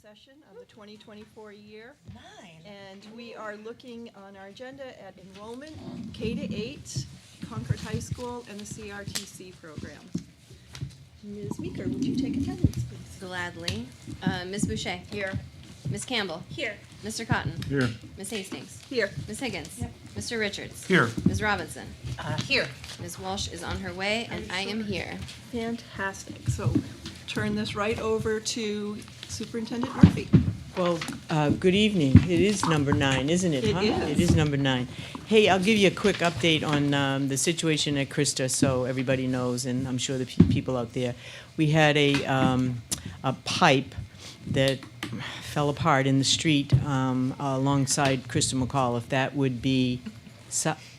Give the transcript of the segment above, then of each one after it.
session of the 2024 year. Nine. And we are looking on our agenda at enrollment, K-8, Concord High School, and the CRTC programs. Ms. Meeker, would you take attendance, please? Gladly. Ms. Boucher. Here. Ms. Campbell. Here. Mr. Cotton. Here. Ms. Hastings. Here. Ms. Higgins. Yep. Mr. Richards. Here. Ms. Robinson. Here. Ms. Walsh is on her way, and I am here. Fantastic. So turn this right over to Superintendent Murphy. Well, good evening. It is number 9, isn't it? It huh? is. It is number 9. Hey, I'll give you a quick update on the situation at Krista, so everybody knows, and I'm sure the people out there. We had a pipe that fell apart in the street alongside Krista McCall. If that would be,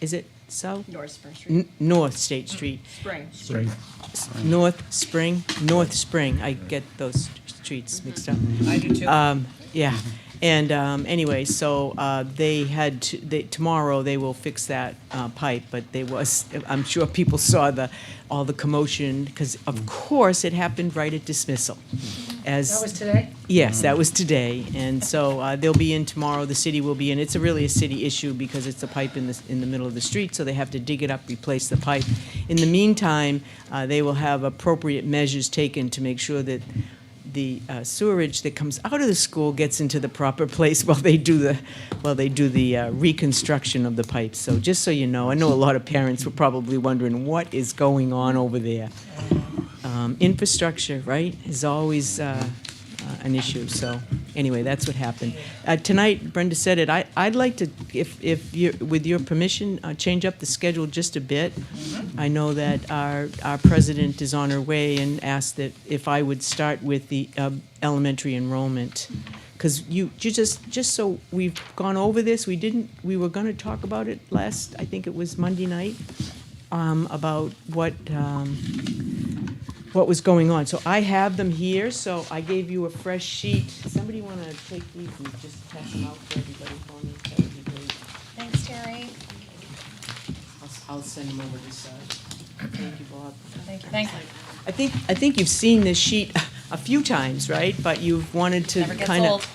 is it South? North Spring Street. North State Street. Spring. Spring. North Spring. I get those streets mixed up. I do too. Yeah, and anyway, so they had tomorrow they will fix that pipe, but I'm sure people saw all the commotion because of course it happened right at dismissal. That was today? Yes, that was today, and so they'll be in tomorrow. The city will be in. It's really a city issue because it's a pipe in the middle of the street, so they have to dig it up, replace the pipe. In the meantime, they will have appropriate measures taken to make sure that the sewerage that comes out of the school gets into the proper place while they do the reconstruction of the pipes. So just so you know, I know a lot of parents were probably wondering what is going on over there. Infrastructure, right, is always an issue. So anyway, that's what happened. Tonight, Brenda said it, I'd like to, if you, with your permission, change up the schedule just a bit. I know that our president is on her way and asked that if I would start with the elementary enrollment. Because you just so we've gone over this, we were going to talk about it last, I think it was Monday night, about what was going on. So I have them here, so I gave you a fresh sheet. Somebody want to take these and just pass them out for everybody for me? That would be great. Thanks, Terry. I'll send them over this side. Thank you, Bob. Thank you. Thank you. I think you've seen this sheet a few times, right? But you've wanted to Never gets kind old. of,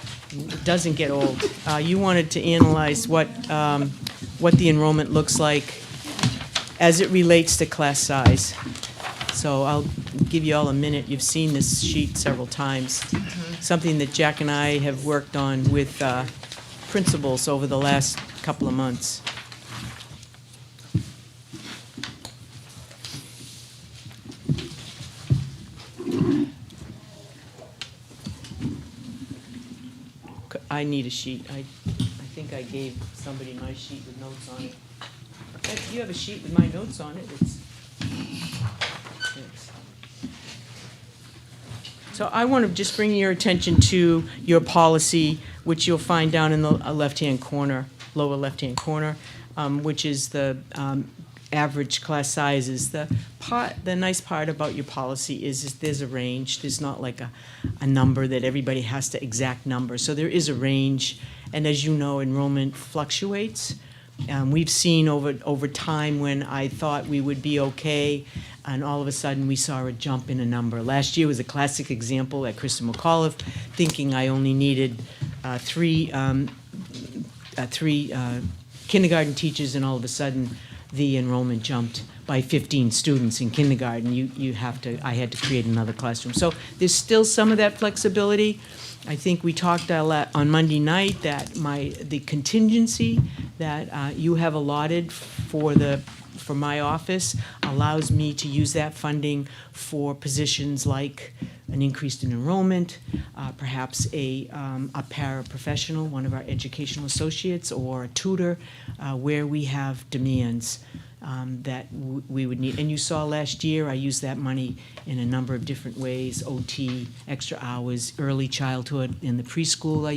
it doesn't get old. You wanted to analyze what the enrollment looks like as it relates to class size. So I'll give you all a minute. You've seen this sheet several times. Something that Jack and I have worked on with principals over the last couple of months. I need a sheet. I think I gave somebody my sheet with notes on it. You have a sheet with my notes on it. So I want to just bring your attention to your policy, which you'll find down in the left-hand corner, lower left-hand corner, which is the average class sizes. The nice part about your policy is there's a range. There's not like a number that everybody has to exact number. So there is a range, and as you know, enrollment fluctuates. We've seen over time when I thought we would be okay, and all of a sudden we saw a jump in a number. Last year was a classic example at Krista McAuliffe, thinking I only needed three kindergarten teachers, and all of a sudden the enrollment jumped by 15 students in kindergarten. I had to create another classroom. So there's still some of that flexibility. I think we talked on Monday night that the contingency that you have allotted for my office allows me to use that funding for positions like an increase in enrollment, perhaps a paraprofessional, one of our educational associates, or a tutor, where we have demands that we would need. And you saw last year I used that money in a number of different ways: OT, extra hours, early childhood. In the preschool I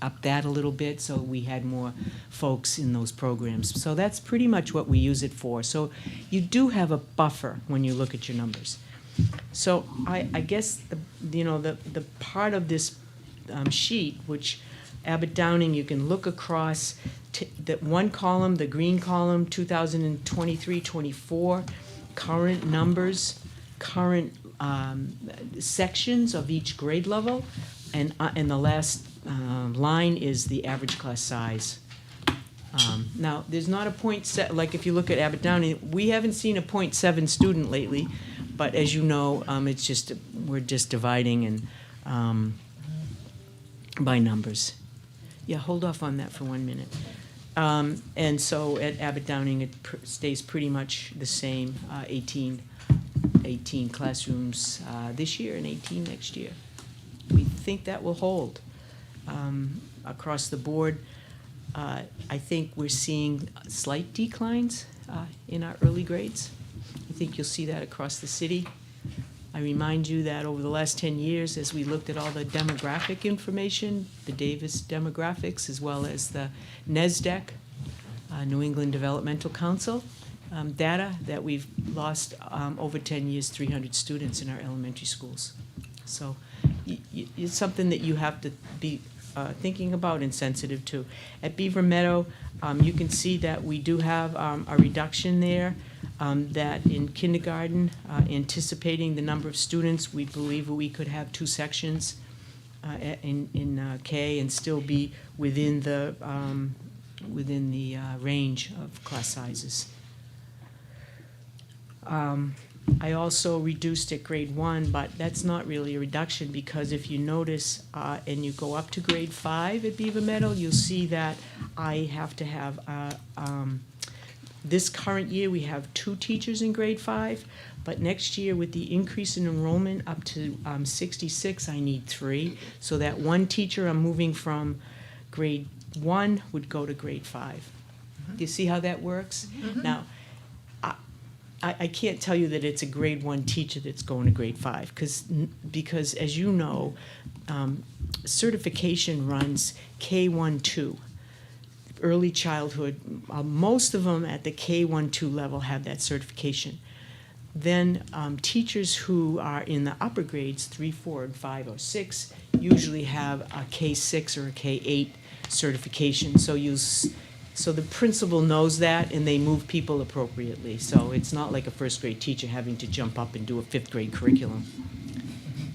upped that a little bit so we had more folks in those programs. So that's pretty much what we use it for. So you do have a buffer when you look at your numbers. So I guess the part of this sheet, which Abbott Downing, you can look across that one column, the green column, 2023-24, current numbers, current sections of each grade level. And the last line is the average class size. Now, there's not a like if you look at Abbott Downing, we haven't seen a .7 student lately, but as you know, it's just, we're just dividing and by numbers. Yeah, hold off on that for 1 minute. And so at Abbott Downing, it stays pretty much the same, 18 classrooms this year and 18 next year. We think that will hold across the board. I think we're seeing slight declines in our early grades. I think you'll see that across the city. I remind you that over the last 10 years, as we looked at all the demographic information, the Davis demographics, as well as the NESDEC, New England Developmental Council, data, that we've lost over 10 years, 300 students in our elementary schools. So it's something that you have to be thinking about and sensitive to. At Beaver Meadow, you can see that we do have a reduction there, that in kindergarten, anticipating the number of students, we believe we could have 2 sections in K and still be within the range of class sizes. I also reduced at grade 1, but that's not really a reduction, because if you notice and you go up to grade 5 at Beaver Meadow, you'll see that I have to have, this current year we have 2 teachers in grade 5, but next year with the increase in enrollment up to 66, I need 3. So that 1 teacher I'm moving from grade 1 would go to grade 5. Do you see how that works? Now, I can't tell you that it's a grade 1 teacher that's going to grade 5, because as you know, certification runs K1-2, early childhood. Most of them at the K1-2 level have that certification. Then teachers who are in the upper grades, 3, 4, and 5, or 6, usually have a K6 or a K8 certification. So the principal knows that, and they move people appropriately. So it's not like a first grade teacher having to jump up and do a 5th grade curriculum,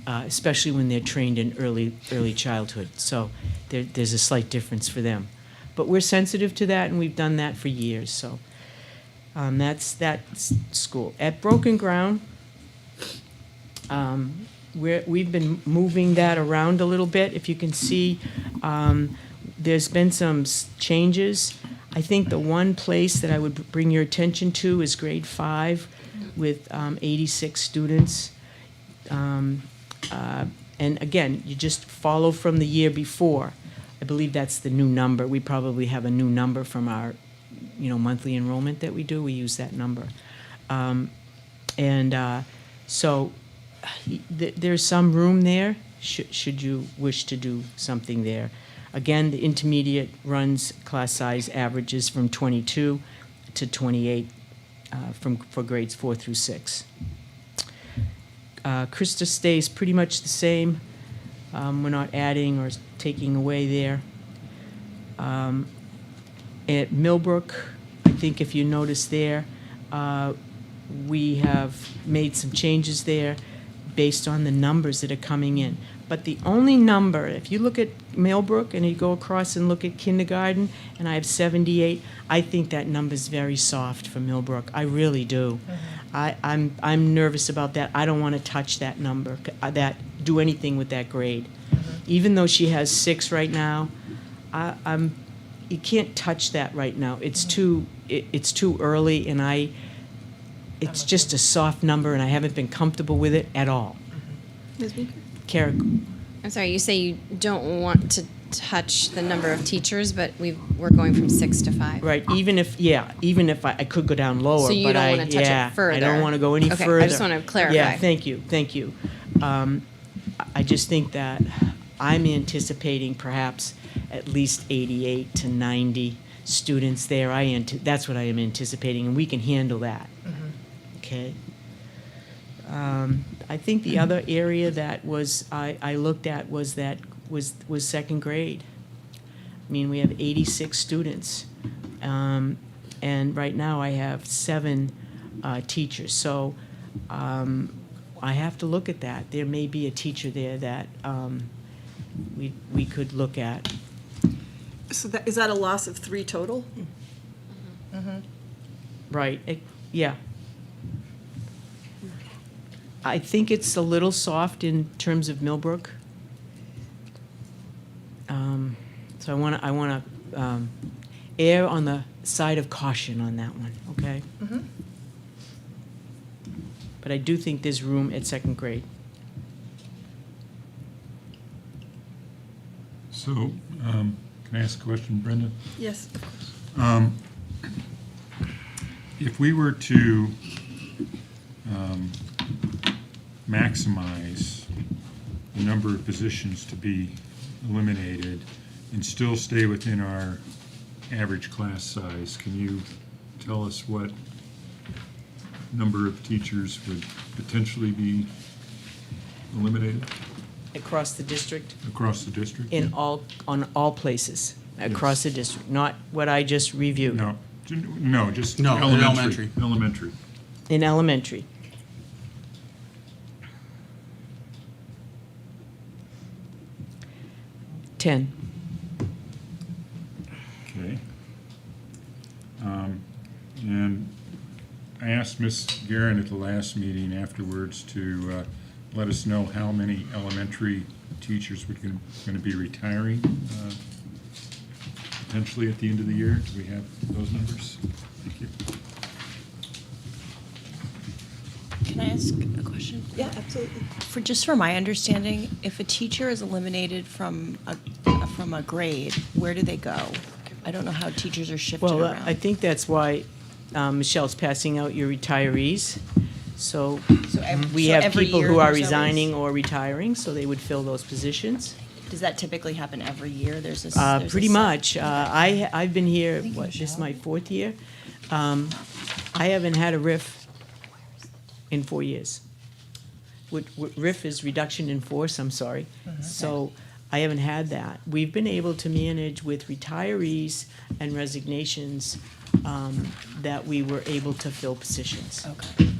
especially when they're trained in early childhood. So there's a slight difference for them. But we're sensitive to that, and we've done that for years. So that's that school. At Broken Ground, we've been moving that around a little bit. If you can see, there's been some changes. I think the one place that I would bring your attention to is grade 5 with 86 students. And again, you just follow from the year before. I believe that's the new number. We probably have a new number from our monthly enrollment that we do. We use that number. So there's some room there should you wish to do something there. Again, the intermediate runs class size averages from 22 to 28 for grades 4 through 6. Krista stays pretty much the same. We're not adding or taking away there. At Millbrook, I think if you notice there, we have made some changes there based on the numbers that are coming in. But the only number, if you look at Millbrook and you go across and look at kindergarten, and I have 78, I think that number's very soft for Millbrook. I really do. I'm nervous about that. I don't want to touch that number, do anything with that grade. Even though she has 6 right now, you can't touch that right now. It's too early, and it's just a soft number, and I haven't been comfortable with it at all. Ms. Meeker? Kara? I'm sorry, you say you don't want to touch the number of teachers, but we're going from 6 to 5. Right, even if I could go down lower, So you but don't want to touch it further. I don't want to go any Okay, further. I just want to clarify. Yeah, thank you. I just think that I'm anticipating perhaps at least 88 to 90 students there. That's what I am anticipating, and we can handle that. Okay. I think the other area that I looked at was second grade. I mean, we have 86 students, and right now I have 7 teachers. So I have to look at that. There may be a teacher there that we could look at. So is that a loss of 3 total? Right, yeah. I think it's a little soft in terms of Millbrook. So I wanna err on the side of caution on that one, okay? But I do think there's room at second grade. So, can I ask a question, Brenda? Yes, of course. If we were to maximize the number of positions to be eliminated and still stay within our average class size, can you tell us what number of teachers would potentially be eliminated Across the district, across the district? on all places, across the district, not what I just reviewed. No, just No, in elementary. elementary. Elementary. In elementary. Ten. Okay. And I asked Ms. Guerin at the last meeting afterwards to let us know how many elementary teachers were going to be retiring potentially at the end of the year. Do we have those numbers? Thank you. Can I ask a question? Yeah, absolutely. For my understanding, if a teacher is eliminated from a grade, where do they go? I don't know how teachers are shifted Well, around. I think that's why Michelle's passing out your retarees. So we have every people year who are there's always- resigning or retiring, so they would fill those positions. Does that typically happen every year? There's a Pretty much. I've been here, this is my 4th year. I haven't had a RIF in 4 years. RIF is reduction in force, I'm sorry. So I haven't had that. We've been able to manage with retirees and resignations that we were able to fill positions. Okay.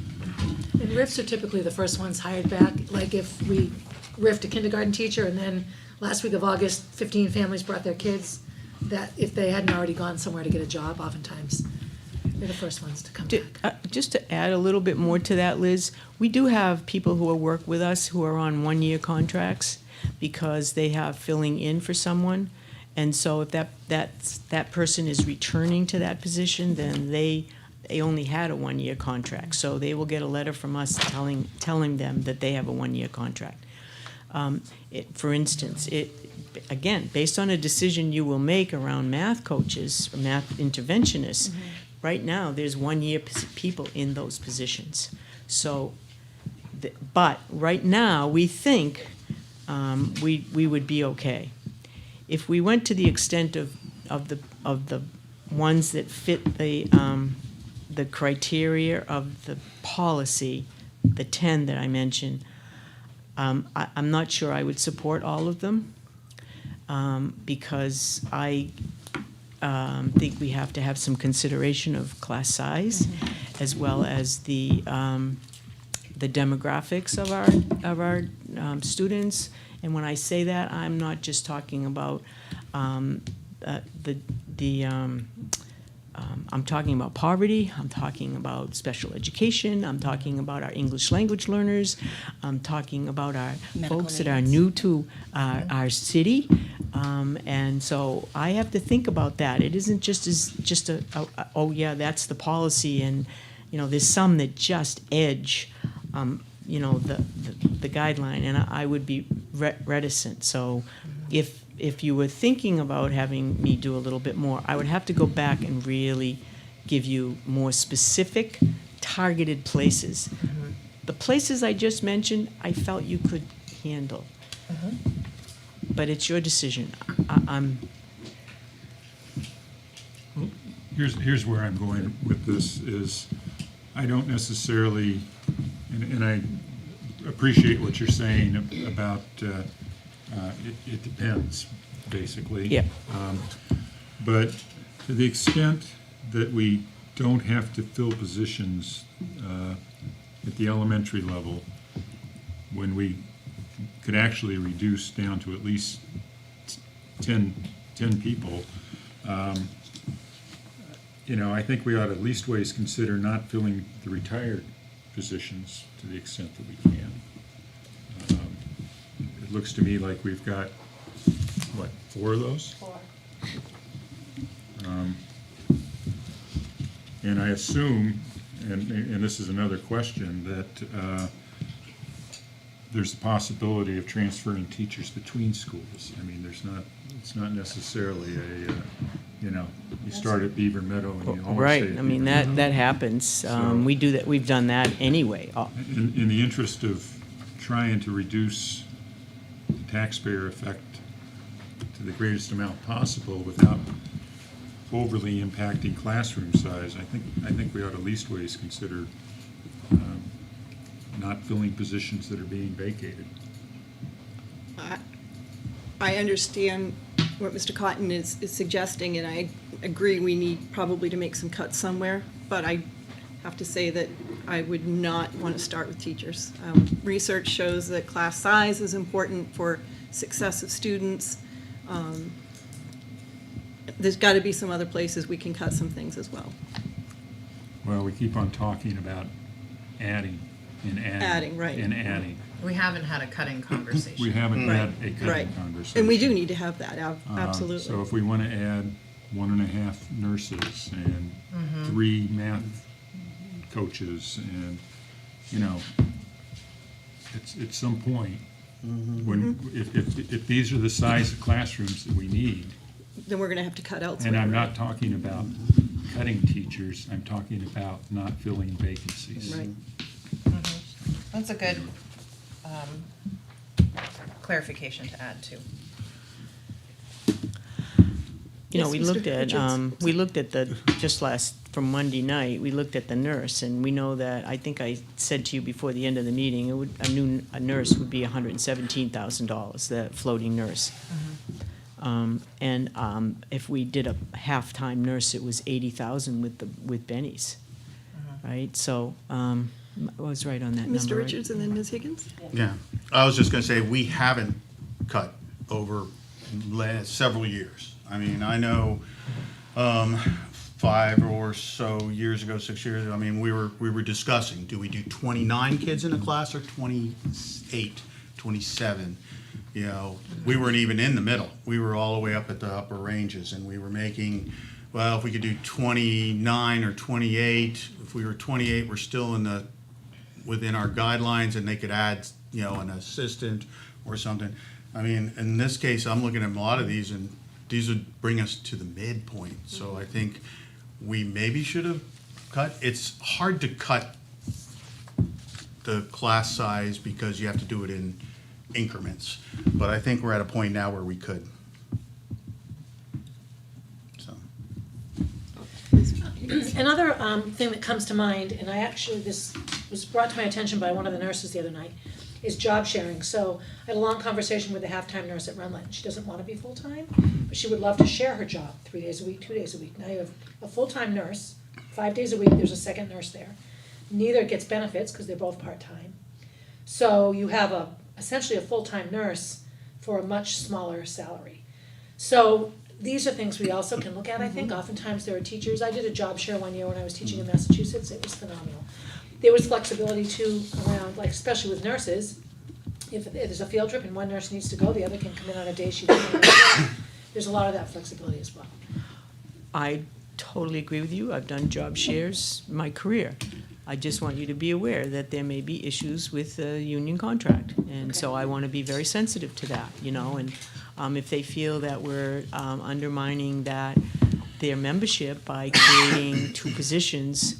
And RIFs are typically the first ones hired back, like if we RIFed a kindergarten teacher and then last week of August, 15 families brought their kids, that if they hadn't already gone somewhere to get a job, oftentimes they're the first ones to come back. Just to add a little bit more to that, Liz, we do have people who work with us who are on 1-year contracts because they have filling in for someone. And so if that person is returning to that position, then they only had a 1-year contract. So they will get a letter from us telling them that they have a 1-year contract. For instance, again, based on a decision you will make around math coaches, or math interventionists, right now there's 1-year people in those positions. So, but right now we think we would be okay. If we went to the extent of the ones that fit the criteria of the policy, the 10 that I mentioned, I'm not sure I would support all of them because I think we have to have some consideration of class size as well as the demographics of our students. And when I say that, I'm not just talking about I'm talking about poverty, I'm talking about special education, I'm talking about our English language learners, I'm talking about our Medical folks that are needs. new to our city. And so I have to think about that. It isn't just a oh yeah, that's the policy, and there's some that just edge the guideline, and I would be reticent. So if you were thinking about having me do a little bit more, I would have to go back and really give you more specific, targeted places. The places I just mentioned, I felt you could handle. But it's your decision. Here's where I'm going with this is I don't necessarily, and I appreciate what you're saying about it depends, basically. Yeah. But to the extent that we don't have to fill positions at the elementary level when we could actually reduce down to at least 10 people, you know, I think we ought to at least ways consider not filling the retired positions to the extent that we can. It looks to me like we've got, what, 4 of those? 4. And I assume, and this is another question, that there's a possibility of transferring teachers between schools. I mean, it's not necessarily a, you know, you start at Beaver Meadow and you always Right, stay at I mean, Beaver Meadow. that happens. So- We do that, we've done that anyway. In the interest of trying to reduce the taxpayer effect to the greatest amount possible without overly impacting classroom size, I think we ought to least ways consider not filling positions that are being vacated. I understand what Mr. Cotton is suggesting, and I agree we need probably to make some cuts somewhere, but I have to say that I would not want to start with teachers. Research shows that class size is important for success of students. There's got to be some other places we can cut some things as well. Well, we keep on talking about adding and adding. Adding, right. And adding. We haven't had a cutting conversation. We haven't had a Right. cutting conversation. And we do need to have that, So absolutely. if we want to add 1.5 nurses and 3 math coaches and, you know, it's at some point, when, if these are the size of classrooms that we need, Then we're going to have to cut elsewhere. and I'm right? not talking about cutting teachers, I'm talking about not filling vacancies. Right. That's a good clarification to add to. You know, Yes, we Mr. looked at, Richards. just from Monday night, we looked at the nurse, and we know that, I think I said to you before the end of the meeting, a nurse would be $117,000, that floating nurse. If we did a half-time nurse, it was $80,000 with Benny's, right? So, I was right on that number, Mr. right? Richards and then Ms. Higgins? Yeah, I was just gonna say, we haven't cut over several years. I mean, I know, 5 or so years ago, 6 years ago, I mean, we were discussing, do we do 29 kids in a class or 28, 27? You know, we weren't even in the middle. We were all the way up at the upper ranges, and we were making, well, if we could do 29 or 28, if we were 28, we're still within our guidelines, and they could add, you know, an assistant or something. I mean, in this case, I'm looking at a lot of these, and these would bring us to the midpoint. So I think we maybe should have cut. It's hard to cut the class size because you have to do it in increments. But I think we're at a point now where we could. So. Another thing that comes to mind, and this was brought to my attention by one of the nurses the other night, is job sharing. So I had a long conversation with a half-time nurse at Runlet. She doesn't want to be full-time, but she would love to share her job 3 days a week, 2 days a week. Now you have a full-time nurse, 5 days a week, there's a second nurse there. Neither gets benefits because they're both part-time. So you have essentially a full-time nurse for a much smaller salary. So these are things we also can look at, I think. Oftentimes there are teachers, I did a job share one year when I was teaching in Massachusetts, it was phenomenal. There was flexibility too around, like especially with nurses, if there's a field trip and one nurse needs to go, the other can come in on a day she doesn't want to go. There's a lot of that flexibility as well. I totally agree with you. I've done job shares my career. I just want you to be aware that there may be issues with the union contract. And so I want to be very sensitive to that, you know, and if they feel that we're undermining their membership by creating 2 positions,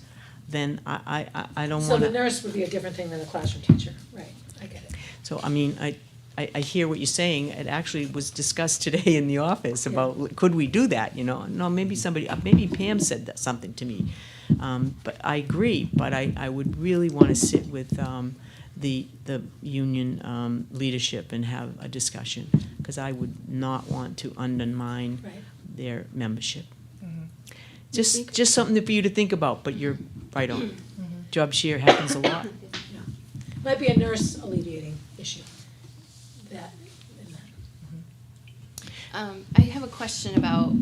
then I don't So want the to. nurse would be a different thing than a classroom teacher, right, I get it. So, I mean, I hear what you're saying. It actually was discussed today in the office about, could we do that, you know? No, maybe maybe Pam said something to me. But I agree, but I would really want to sit with the union leadership and have a discussion, because I would not want to undermine Right. their membership. Just something for you to think about, but you're right on. Job share happens a lot. Might be a nurse alleviating issue. that, in that. I have a question about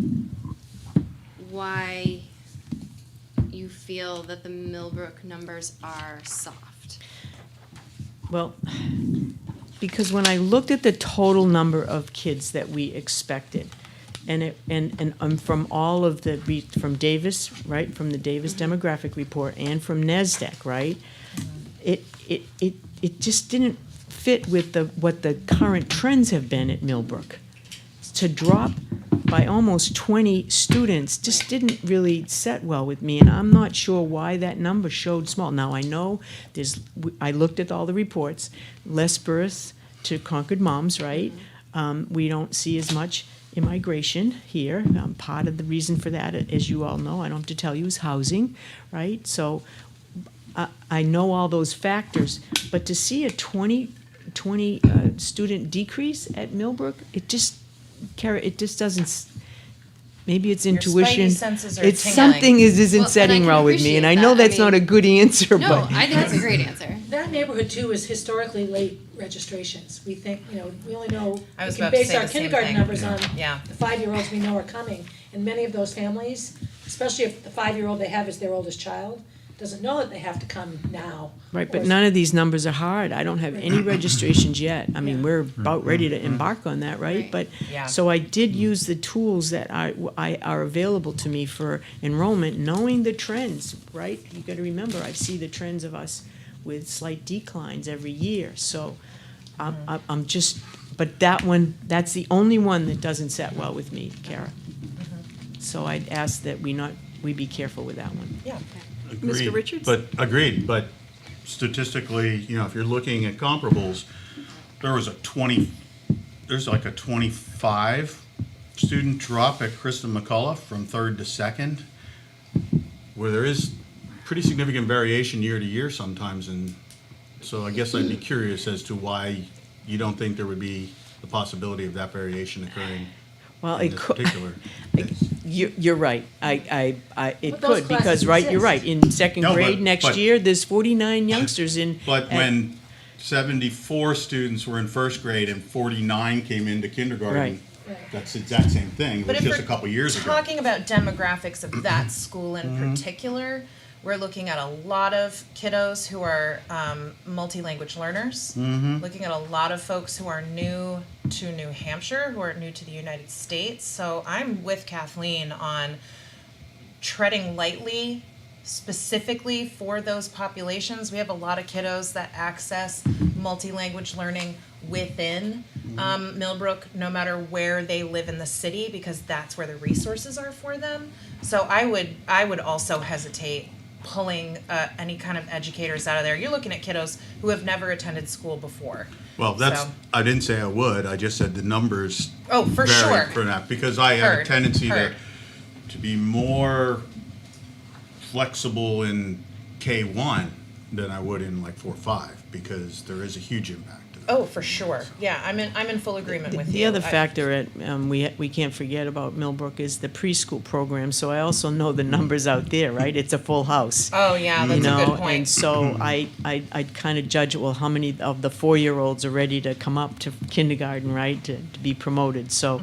why you feel that the Millbrook numbers are soft. Well, because when I looked at the total number of kids that we expected, and from all of from Davis, right, from the Davis demographic report and from NESDEC, right, it just didn't fit with what the current trends have been at Millbrook. To drop by almost 20 students just didn't really set well with me, and I'm not sure why that number showed small. Now, I know I looked at all the reports, less births to Concord moms, right? We don't see as much immigration here. Part of the reason for that, as you all know, I don't have to tell you, is housing, right? So I know all those factors, but to see a 20 student decrease at Millbrook, it just doesn't. Maybe it's Your intuition. spidey senses are It's tingling. something isn't Well, and setting I can well with me, and I appreciate know that. I that's not mean- a good answer, No, but I think that's a great answer. That neighborhood too is historically late registrations. We think, we only know, I we was can about to base say our the same kindergarten thing. numbers on Yeah. the 5-year-olds we know are coming. And many of those families, especially if the 5-year-old they have is their oldest child, doesn't know that they have to come now. right. But Or- none of these numbers are hard. I don't have any registrations yet. I mean, Yeah. we're about ready to embark on that, right? Right. But Yeah. so I did use the tools that are available to me for enrollment, knowing the trends, right? You got to remember, I see the trends of us with slight declines every year. So I'm just, but that's the only one that doesn't set well with me, Kara. So I'd ask that we be careful with that one. Yeah. Agreed. Richards? Agreed, but statistically, if you're looking at comparables, there's like a 25 student drop at Kristen McCullough from third to second, where there is pretty significant variation year to year sometimes, and so I guess I'd be curious as to why you don't think there would be the possibility of that variation occurring Well, in it this could. particular. You're right. It But those could, because, classes right, you're right. exist. In second No, grade but- next but- year, there's 49 youngsters in. But at- when 74 students were in first grade and 49 came into kindergarten, Right. that's the exact same thing. It But was if just a we're couple years ago. talking about demographics of that school in particular, we're looking at a lot of kiddos who are multi-language learners. Looking at a lot of folks who are new to New Hampshire, who are new to the United States. So I'm with Kathleen on treading lightly specifically for those populations. We have a lot of kiddos that access multi-language learning within Millbrook, no matter where they live in the city, because that's where the resources are for them. So I would also hesitate pulling any kind of educators out of there. You're looking at kiddos who have never attended school before. Well, So- I didn't say I would, I just said the numbers Oh, for vary sure. for that, because I have a Heard, tendency heard. to be more flexible in K1 than I would in like 4 or 5, because there is a huge impact to that. Oh, for sure. Yeah, I'm in full agreement with you. The other I- factor we can't forget about Millbrook is the preschool program, so I also know the numbers out there, right? It's a full house. Oh, yeah, that's You a know, good point. and so I'd kind of judge, well, how many of the 4-year-olds are ready to come up to kindergarten, right, to be promoted, so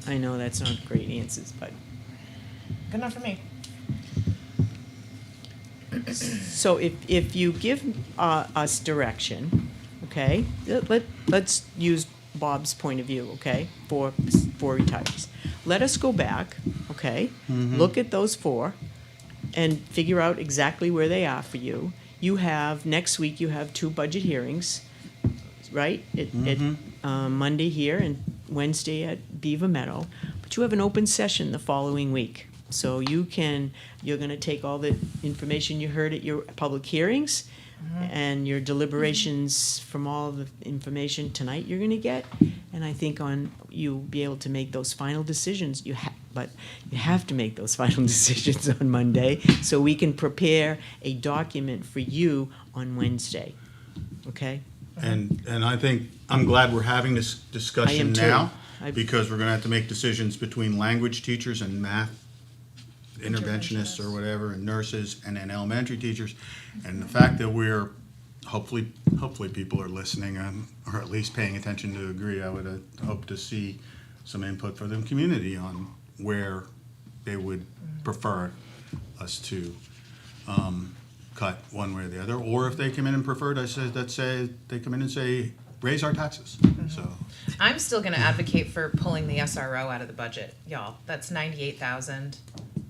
I know that's not great answers, but. Good enough for me. So if you give us direction, okay, let's use Bob's point of view, okay, for retirees. Let us go back, okay, look at those 4 and figure out exactly where they are for you. Next week you have 2 budget hearings, right? At Monday here and Wednesday at Beaver Meadow, but you have an open session the following week. So you're gonna take all the information you heard at your public hearings and your deliberations from all the information tonight you're gonna get, and I think you'll be able to make those final decisions. But you have to make those final decisions on Monday, so we can prepare a document for you on Wednesday, okay? And I think, I'm glad we're having this discussion too. now, I- because we're gonna have to make decisions between language teachers and math interventionists or whatever, and nurses, and then elementary teachers. And the fact that we're hopefully people are listening or at least paying attention to agree. I would hope to see some input from the community on where they would prefer us to cut one way or the other, or if they come in and prefer, let's say they come in and say, raise our taxes. So I'm still gonna advocate for pulling the SRO out of the budget, y'all. That's 98,000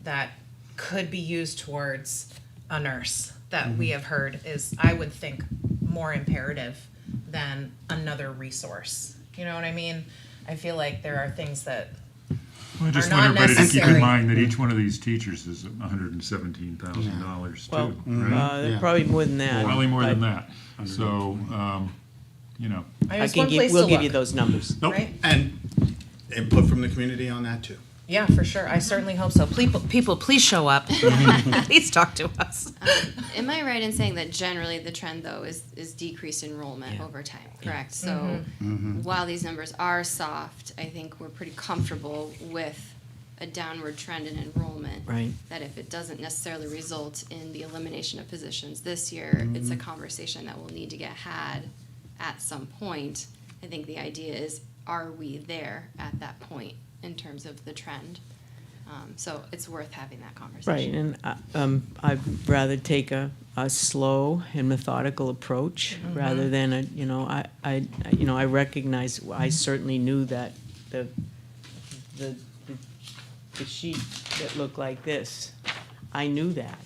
that could be used towards a nurse that we have heard is, I would think, more imperative than another resource. You know what I mean? I feel like there are things that I just are want not everybody to keep in necessary. mind that each one of these teachers is $117,000 Well, too, right? Yeah. probably more than that. Probably more than but that. So, you know, I there's can one place give, we'll to give you look. those numbers. nope, Right. and input from the community on that too. Yeah, for sure. I certainly hope so. People, please show up. Please talk to us. Am I right in saying that generally the trend, though, is decreased enrollment Yeah. over time, correct? So while these numbers are soft, I think we're pretty comfortable with a downward trend in enrollment. Right. That if it doesn't necessarily result in the elimination of positions this year, it's a conversation that will need to get had at some point. I think the idea is, are we there at that point in terms of the trend? So it's worth having that conversation. Right, and I'd rather take a slow and methodical approach rather than I recognize, I certainly knew that the sheet that looked like this, I knew that,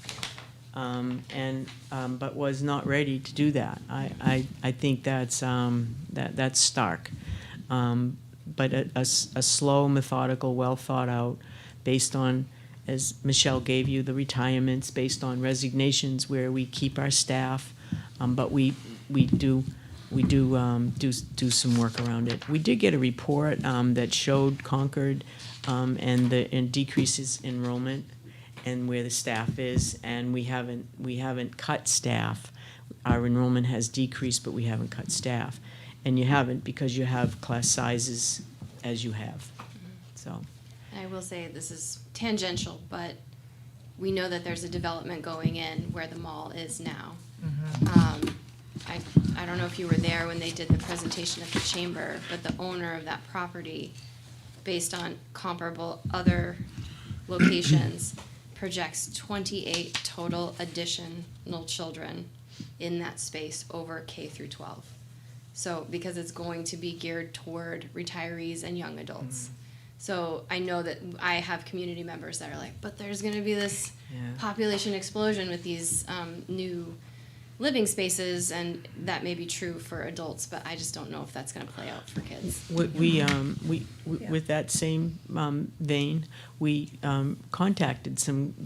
but was not ready to do that. I think that's stark. But a slow, methodical, well thought out, based on, as Michelle gave you, the retirements, based on resignations where we keep our staff, but we do some work around it. We did get a report that showed Concord and decreases enrollment and where the staff is, and we haven't cut staff. Our enrollment has decreased, but we haven't cut staff. And you haven't because you have class sizes as you have. So, And I will say, this is tangential, but we know that there's a development going in where the mall is now. I don't know if you were there when they did the presentation at the chamber, but the owner of that property, based on comparable other locations, projects 28 total additional children in that space over K through 12. So, because it's going to be geared toward retirees and young adults. So I know that I have community members that are like, but there's going to be this population explosion with these new living spaces, and that may be true for adults, but I just don't know if that's going to play out for kids. with that same vein, we contacted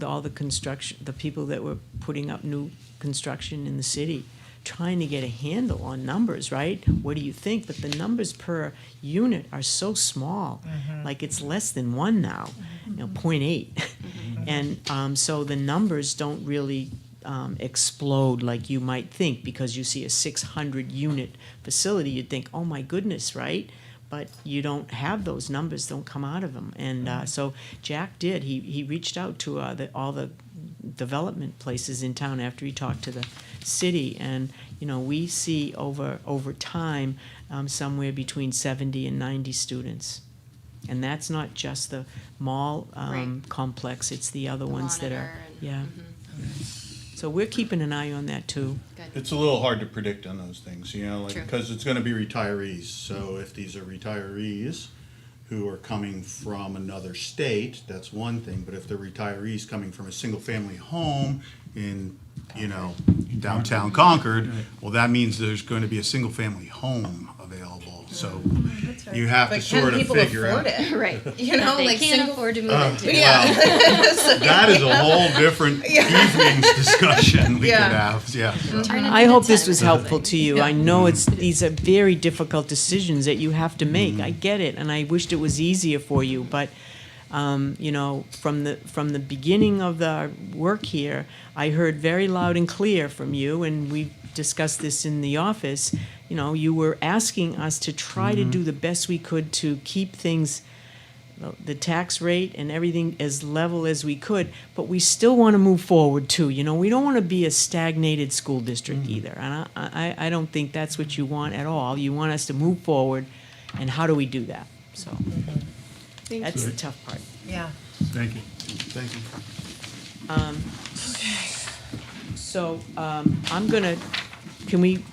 all the people that were putting up new construction in the city, trying to get a handle on numbers, right? What do you think? But the numbers per unit are so small, like it's less than 1 now, 0.8. And so the numbers don't really explode like you might think, because you see a 600 unit facility, you'd think, oh my goodness, right? But you don't have those numbers, don't come out of them. And so Jack did, he reached out to all the development places in town after he talked to the city, and we see over time somewhere between 70 and 90 students, and that's not just the mall Right. complex, it's the other ones that are Monitor so we're keeping an eye on that too. Good. It's a little hard to predict on those things, like, True. because it's gonna be retirees. So if these are retirees who are coming from another state, that's one thing. But if they're retirees coming from a single-family home in, downtown Concord, well, that means there's going to be a single-family home available. So you have to But sort can of people figure out. afford it? Right. You know, They like can't single. afford to move into. That is a whole different evening's discussion we could Yeah. have. Yeah. Turn it I into hope this ten was or helpful something. to you. I know these are very difficult decisions that you have to make. I get it, and I wished it was easier for you. But from the beginning of the work here, I heard very loud and clear from you, and we discussed this in the office. You were asking us to try to do the best we could to keep things the tax rate and everything as level as we could, but we still want to move forward too. You know, we don't want to be a stagnated school district either. And I don't think that's what you want at all. You want us to move forward, and how do we do that? So Thank that's you. the tough part. Yeah. Thank you. Thank you. So I'm gonna, can we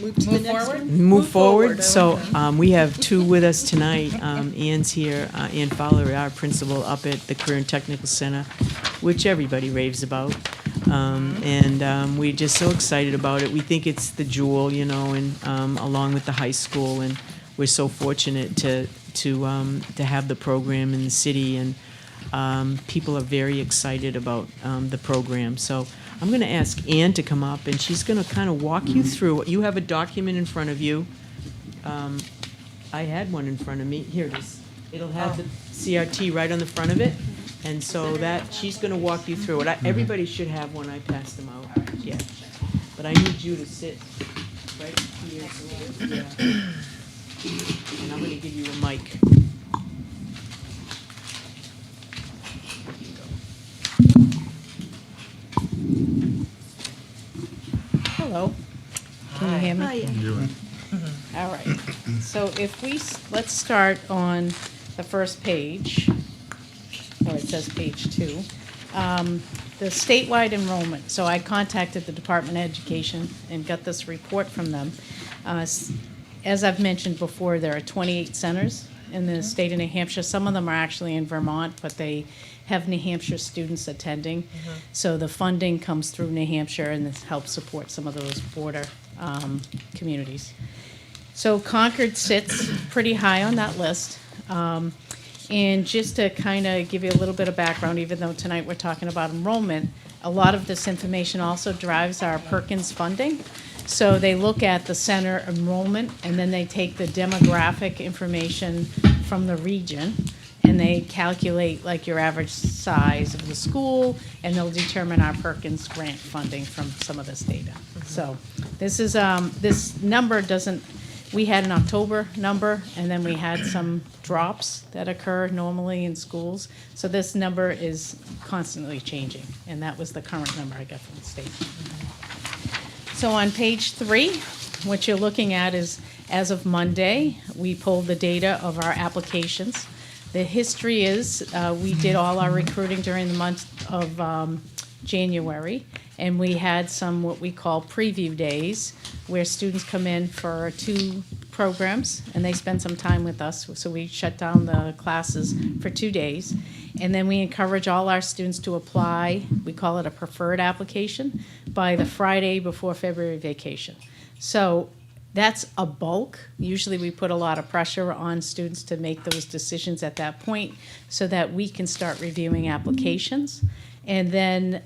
Move to the next one? move forward? I So like that. we have two with us tonight. Ann's here, Ann Fowler, our principal up at the Career and Technical Center, which everybody raves about. And we're just so excited about it. We think it's the jewel, you know, and along with the high school, and we're so fortunate to have the program in the city, and people are very excited about the program. So I'm going to ask Ann to come up, and she's going to kind of walk you through. You have a document in front of you. I had one in front of me. Here it is. It'll have the CRT right on the front of it. And so that, she's going to walk you through it. Everybody should have one. I passed them out. Yeah. But I need you to sit right here. Yeah. And I'm going to give you a mic. Hello. Can you hear me? Hi. Do it. All right. So if let's start on the first page, where it says page 2. The statewide enrollment. So I contacted the Department of Education and got this report from them. As I've mentioned before, there are 28 centers in the state of New Hampshire. Some of them are actually in Vermont, but they have New Hampshire students attending. So the funding comes through New Hampshire, and this helps support some of those border communities. So Concord sits pretty high on that list. And just to kind of give you a little bit of background, even though tonight we're talking about enrollment, a lot of this information also drives our Perkins funding. So they look at the center enrollment, and then they take the demographic information from the region, and they calculate like your average size of the school, and they'll determine our Perkins grant funding from some of this data. So this is, this number doesn't, we had an October number, and then we had some drops that occur normally in schools. So this number is constantly changing, and that was the current number I got from the state. So on page 3, what you're looking at is, as of Monday, we pulled the data of our applications. The history is, we did all our recruiting during the month of January, and we had some what we call preview days, where students come in for 2 programs, and they spend some time with us. So we shut down the classes for 2 days, and then we encourage all our students to apply. We call it a preferred application, by the Friday before February vacation. So that's a bulk. Usually we put a lot of pressure on students to make those decisions at that point, so that we can start reviewing applications. And then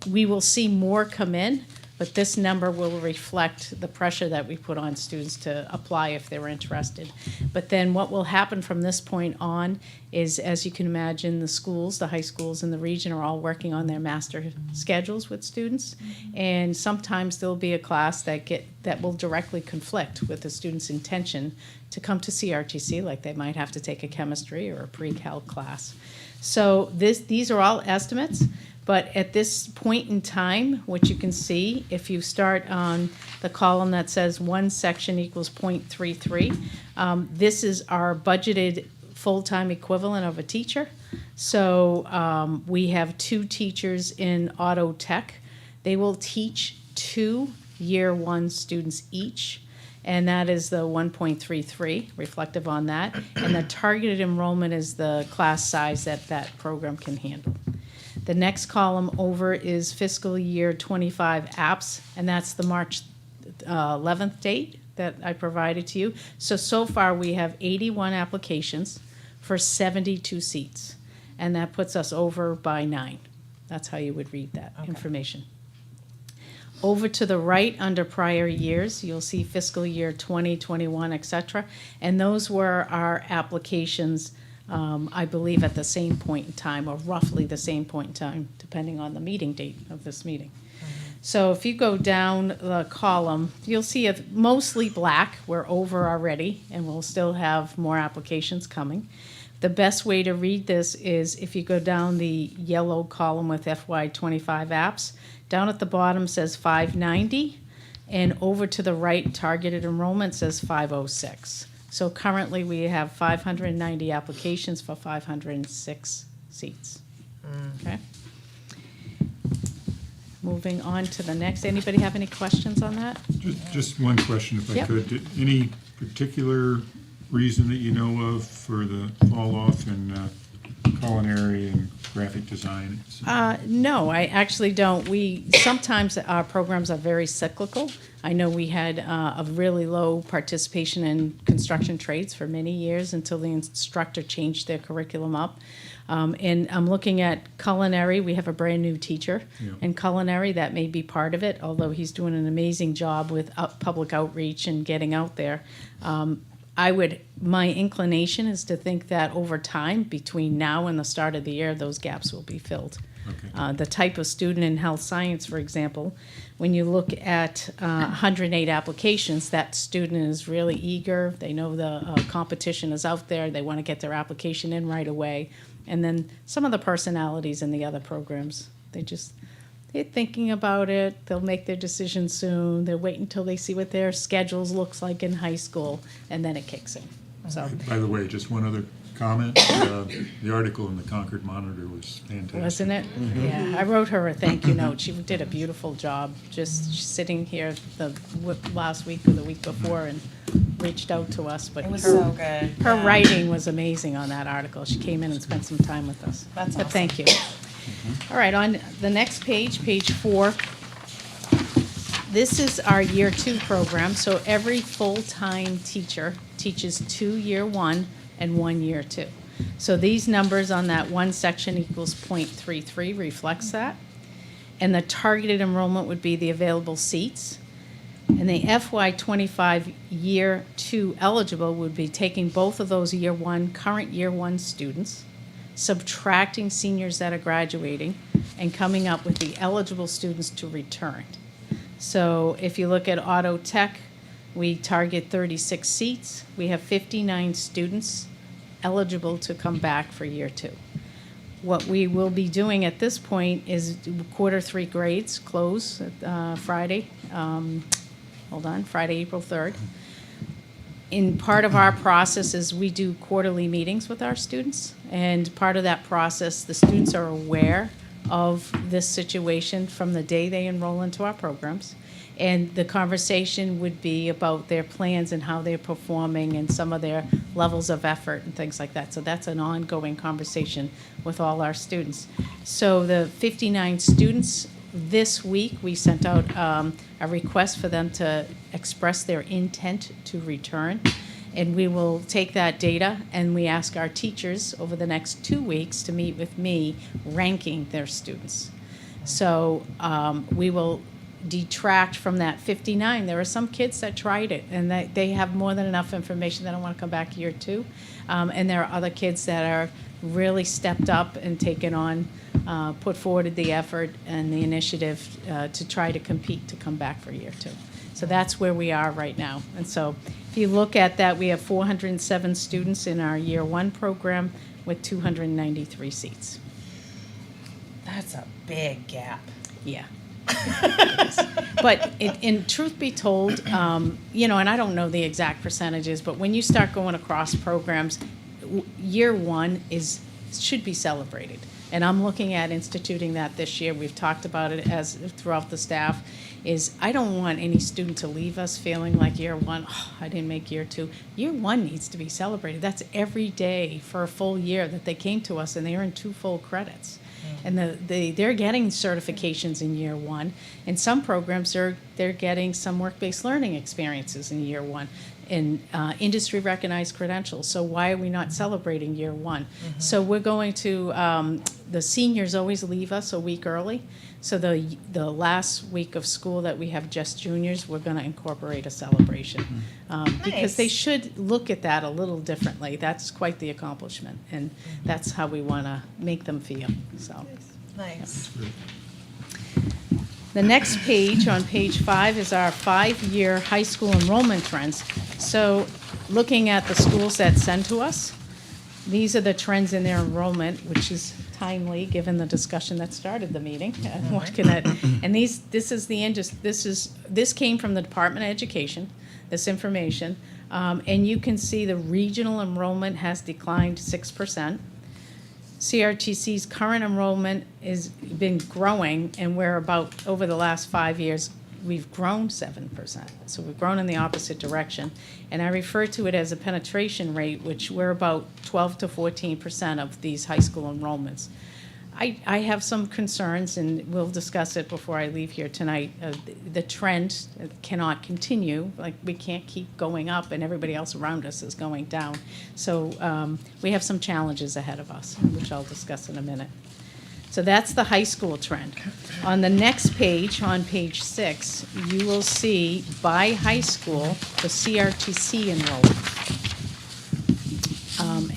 we will see more come in, but this number will reflect the pressure that we put on students to apply if they're interested. But then what will happen from this point on is, as you can imagine, the schools, the high schools in the region are all working on their master schedules with students. And sometimes there'll be a class that will directly conflict with the student's intention to come to CRTC, like they might have to take a chemistry or a pre-cal class. So these are all estimates. But at this point in time, what you can see, if you start on the column that says 1 section equals 0.33, this is our budgeted full-time equivalent of a teacher. So we have 2 teachers in auto tech. They will teach 2 year 1 students each, and that is the 1.33, reflective on that. And the targeted enrollment is the class size that program can handle. The next column over is fiscal year 25 apps, and that's the March 11th date that I provided to you. So far we have 81 applications for 72 seats, and that puts us over by 9. That's how you would read that information. Over to the right under prior years, you'll see fiscal year 20, 21, et cetera, and those were our applications, I believe at the same point in time, or roughly the same point in time, depending on the meeting date of this meeting. So if you go down the column, you'll see it's mostly black. We're over already, and we'll still have more applications coming. The best way to read this is if you go down the yellow column with FY25 apps, down at the bottom says 590, and over to the right, targeted enrollment says 506. So currently, we have 590 applications for 506 seats. Okay? Moving on to the next. Anybody have any questions on that? Just one question, if I Yep. could. Any particular reason that you know of for the fall off in culinary and graphic design? No, I actually don't. Sometimes our programs are very cyclical. I know we had a really low participation in construction trades for many years until the instructor changed their curriculum up. And I'm looking at culinary. We have a brand new teacher Yeah. in culinary. That may be part of it, although he's doing an amazing job with public outreach and getting out there. My inclination is to think that over time, between now and the start of the year, those gaps will be filled. Okay. The type of student in health science, for example, when you look at 108 applications, that student is really eager. They know the competition is out there. They want to get their application in right away. And then some of the personalities in the other programs, they're thinking about it. They'll make their decision soon. They'll wait until they see what their schedules looks like in high school, and then it kicks in. So, By the way, just one other comment. The article in the Concord Monitor was fantastic. wasn't it? Yeah, I wrote her a thank you note. She did a beautiful job, just sitting here last week or the week before and reached out to us. But It was her, so good. her Yeah. writing was amazing on that article. She came in and spent some time with us. That's But awesome. thank you. All right, on the next page, page 4, this is our year 2 program. So every full-time teacher teaches 2 year 1 and 1 year 2. So these numbers on that one section equals 0.33 reflects that. And the targeted enrollment would be the available seats. And the FY25 year 2 eligible would be taking both of those current year 1 students, subtracting seniors that are graduating, and coming up with the eligible students to return. So if you look at auto tech, we target 36 seats. We have 59 students eligible to come back for year 2. What we will be doing at this point is quarter 3 grades close Friday. Friday, April 3rd. In part of our process is we do quarterly meetings with our students, and part of that process, the students are aware of this situation from the day they enroll into our programs. And the conversation would be about their plans and how they're performing and some of their levels of effort and things like that. So that's an ongoing conversation with all our students. So the 59 students, this week we sent out a request for them to express their intent to return. And we will take that data and we ask our teachers over the next 2 weeks to meet with me ranking their students. So we will detract from that 59. There are some kids that tried it and they have more than enough information. They don't want to come back year 2. And there are other kids that are really stepped up and taken on, put forward the effort and the initiative to try to compete to come back for year 2. So that's where we are right now. And so if you look at that, we have 407 students in our year 1 program with 293 seats. That's a big gap. Yeah. But in truth be told, and I don't know the exact percentages, but when you start going across programs, year 1 should be celebrated. And I'm looking at instituting that this year. We've talked about it as throughout the staff. I don't want any student to leave us feeling like year 1, I didn't make year 2. Year 1 needs to be celebrated. That's every day for a full year that they came to us and they earned 2 full credits. And they're getting certifications in year 1. In some programs, they're getting some work-based learning experiences in year 1 and industry-recognized credentials. So why are we not celebrating year 1? So we're going to, the seniors always leave us a week early. So the last week of school that we have just juniors, we're going to incorporate a celebration. Because they should look at that a little differently. That's quite the accomplishment. And that's how we want to make them feel. So. Nice. The next page, on page 5, is our 5-year high school enrollment trends. So looking at the schools that send to us, these are the trends in their enrollment, which is timely, given the discussion that started the meeting. And this came from the Department of Education, this information. And you can see the regional enrollment has declined 6%. CRTC's current enrollment has been growing, and we're about, over the last 5 years, we've grown 7%. So we've grown in the opposite direction. And I refer to it as a penetration rate, which we're about 12 to 14% of these high school enrollments. I have some concerns, and we'll discuss it before I leave here tonight. The trend cannot continue. Like, we can't keep going up and everybody else around us is going down. So we have some challenges ahead of us, which I'll discuss in a minute. So that's the high school trend. On the next page, on page 6, you will see by high school the CRTC enrollment.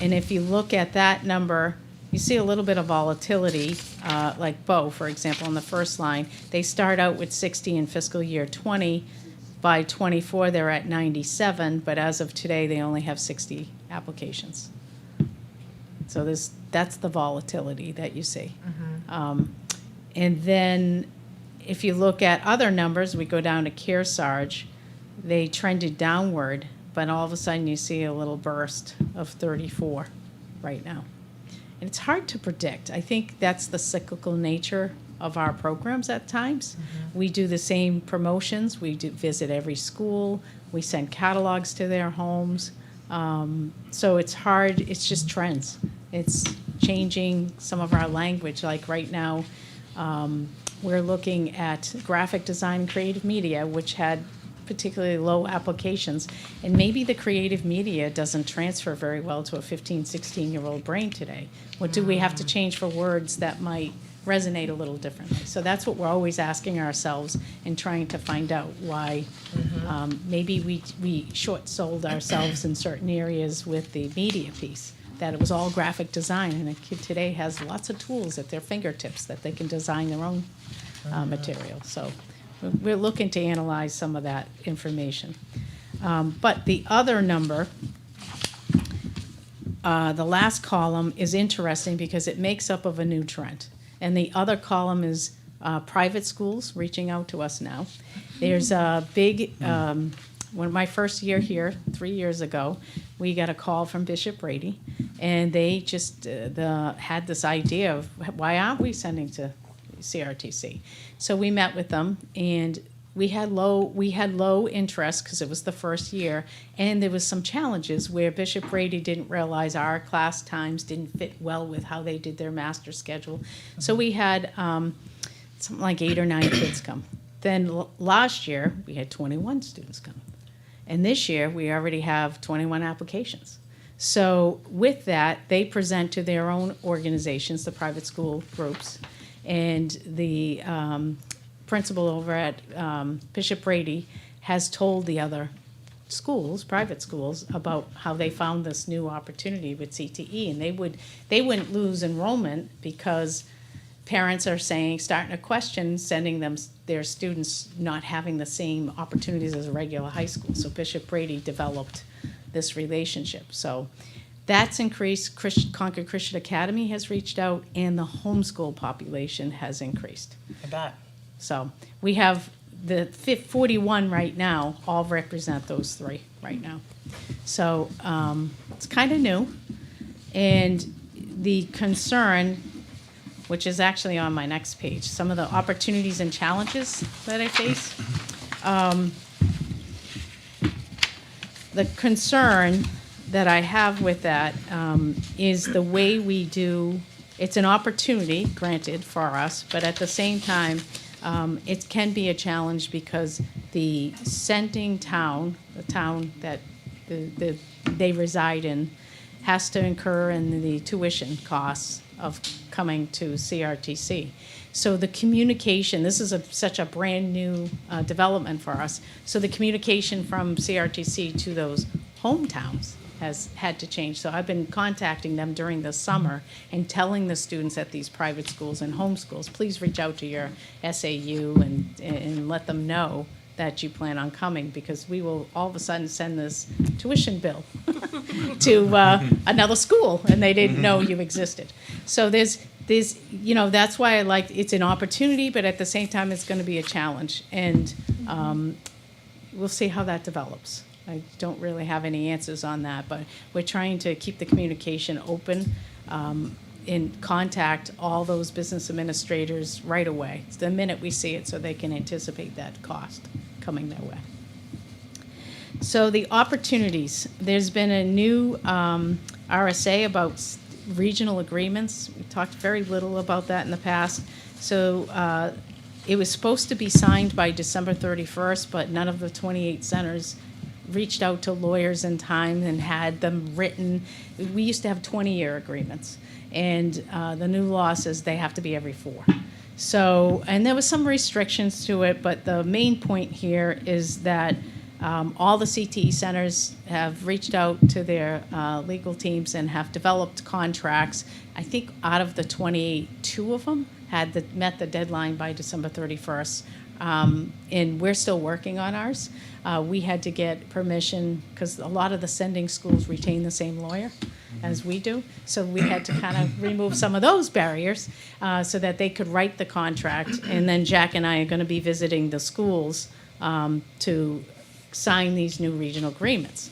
And if you look at that number, you see a little bit of volatility, like Bow, for example, on the first line. They start out with 60 in fiscal year 20. By 24, they're at 97, but as of today, they only have 60 applications. So that's the volatility that you see. And then if you look at other numbers, we go down to Kearsarge, they trended downward, but all of a sudden you see a little burst of 34 right now. And it's hard to predict. I think that's the cyclical nature of our programs at times. We do the same promotions. We do visit every school. We send catalogs to their homes. So it's hard. It's just trends. It's changing some of our language. Like right now, we're looking at graphic design and creative media, which had particularly low applications. And maybe the creative media doesn't transfer very well to a 15, 16-year-old brain today. What do we have to change for words that might resonate a little differently? So that's what we're always asking ourselves and trying to find out why maybe we short-sold ourselves in certain areas with the media piece, that it was all graphic design, and a kid today has lots of tools at their fingertips that they can design their own material. So we're looking to analyze some of that information. But the other number, the last column, is interesting because it makes up of a new trend. And the other column is private schools reaching out to us now. There's a big, when my first year here, 3 years ago, we got a call from Bishop Brady, and they just had this idea of, why aren't we sending to CRTC? So we met with them, and we had low interest because it was the first year, and there was some challenges where Bishop Brady didn't realize our class times didn't fit well with how they did their master schedule. So we had something like 8 or 9 kids come. Then last year we had 21 students come, and this year we already have 21 applications. So with that, they present to their own organizations, the private school groups, and the principal over at Bishop Brady has told the other schools, private schools, about how they found this new opportunity with CTE, and they wouldn't lose enrollment because parents are starting to question sending them their students not having the same opportunities as a regular high school. So Bishop Brady developed this relationship. So that's increased. Concord Christian Academy has reached out, and the homeschool population has increased. I bet. So we have the 41 right now, all represent those 3 right now. So it's kind of new. And the concern, which is actually on my next page, some of the opportunities and challenges that I face. The concern that I have with that is the way we do. It's an opportunity, granted, for us, but at the same time, it can be a challenge because the sending town, the town that they reside in, has to incur in the tuition costs of coming to CRTC. So the communication, this is such a brand new development for us. So the communication from CRTC to those hometowns has had to change. So I've been contacting them during the summer and telling the students at these private schools and homeschools, please reach out to your SAU and let them know that you plan on coming, because we will all of a sudden send this tuition bill to another school, and they didn't know you existed. So there's, that's why I like, it's an opportunity, but at the same time, it's going to be a challenge. And we'll see how that develops. I don't really have any answers on that, but we're trying to keep the communication open and contact all those business administrators right away, the minute we see it, so they can anticipate that cost coming their way. So the opportunities, there's been a new RSA about regional agreements. We talked very little about that in the past. So it was supposed to be signed by December 31st, but none of the 28 centers reached out to lawyers in time and had them written. We used to have 20-year agreements, and the new law says they have to be every 4. So, and there was some restrictions to it, but the main point here is that all the CTE centers have reached out to their legal teams and have developed contracts. I think out of the 28, 2 of them had met the deadline by December 31st. And we're still working on ours. We had to get permission because a lot of the sending schools retain the same lawyer as we do. So we had to kind of remove some of those barriers so that they could write the contract. And then Jack and I are going to be visiting the schools to sign these new regional agreements.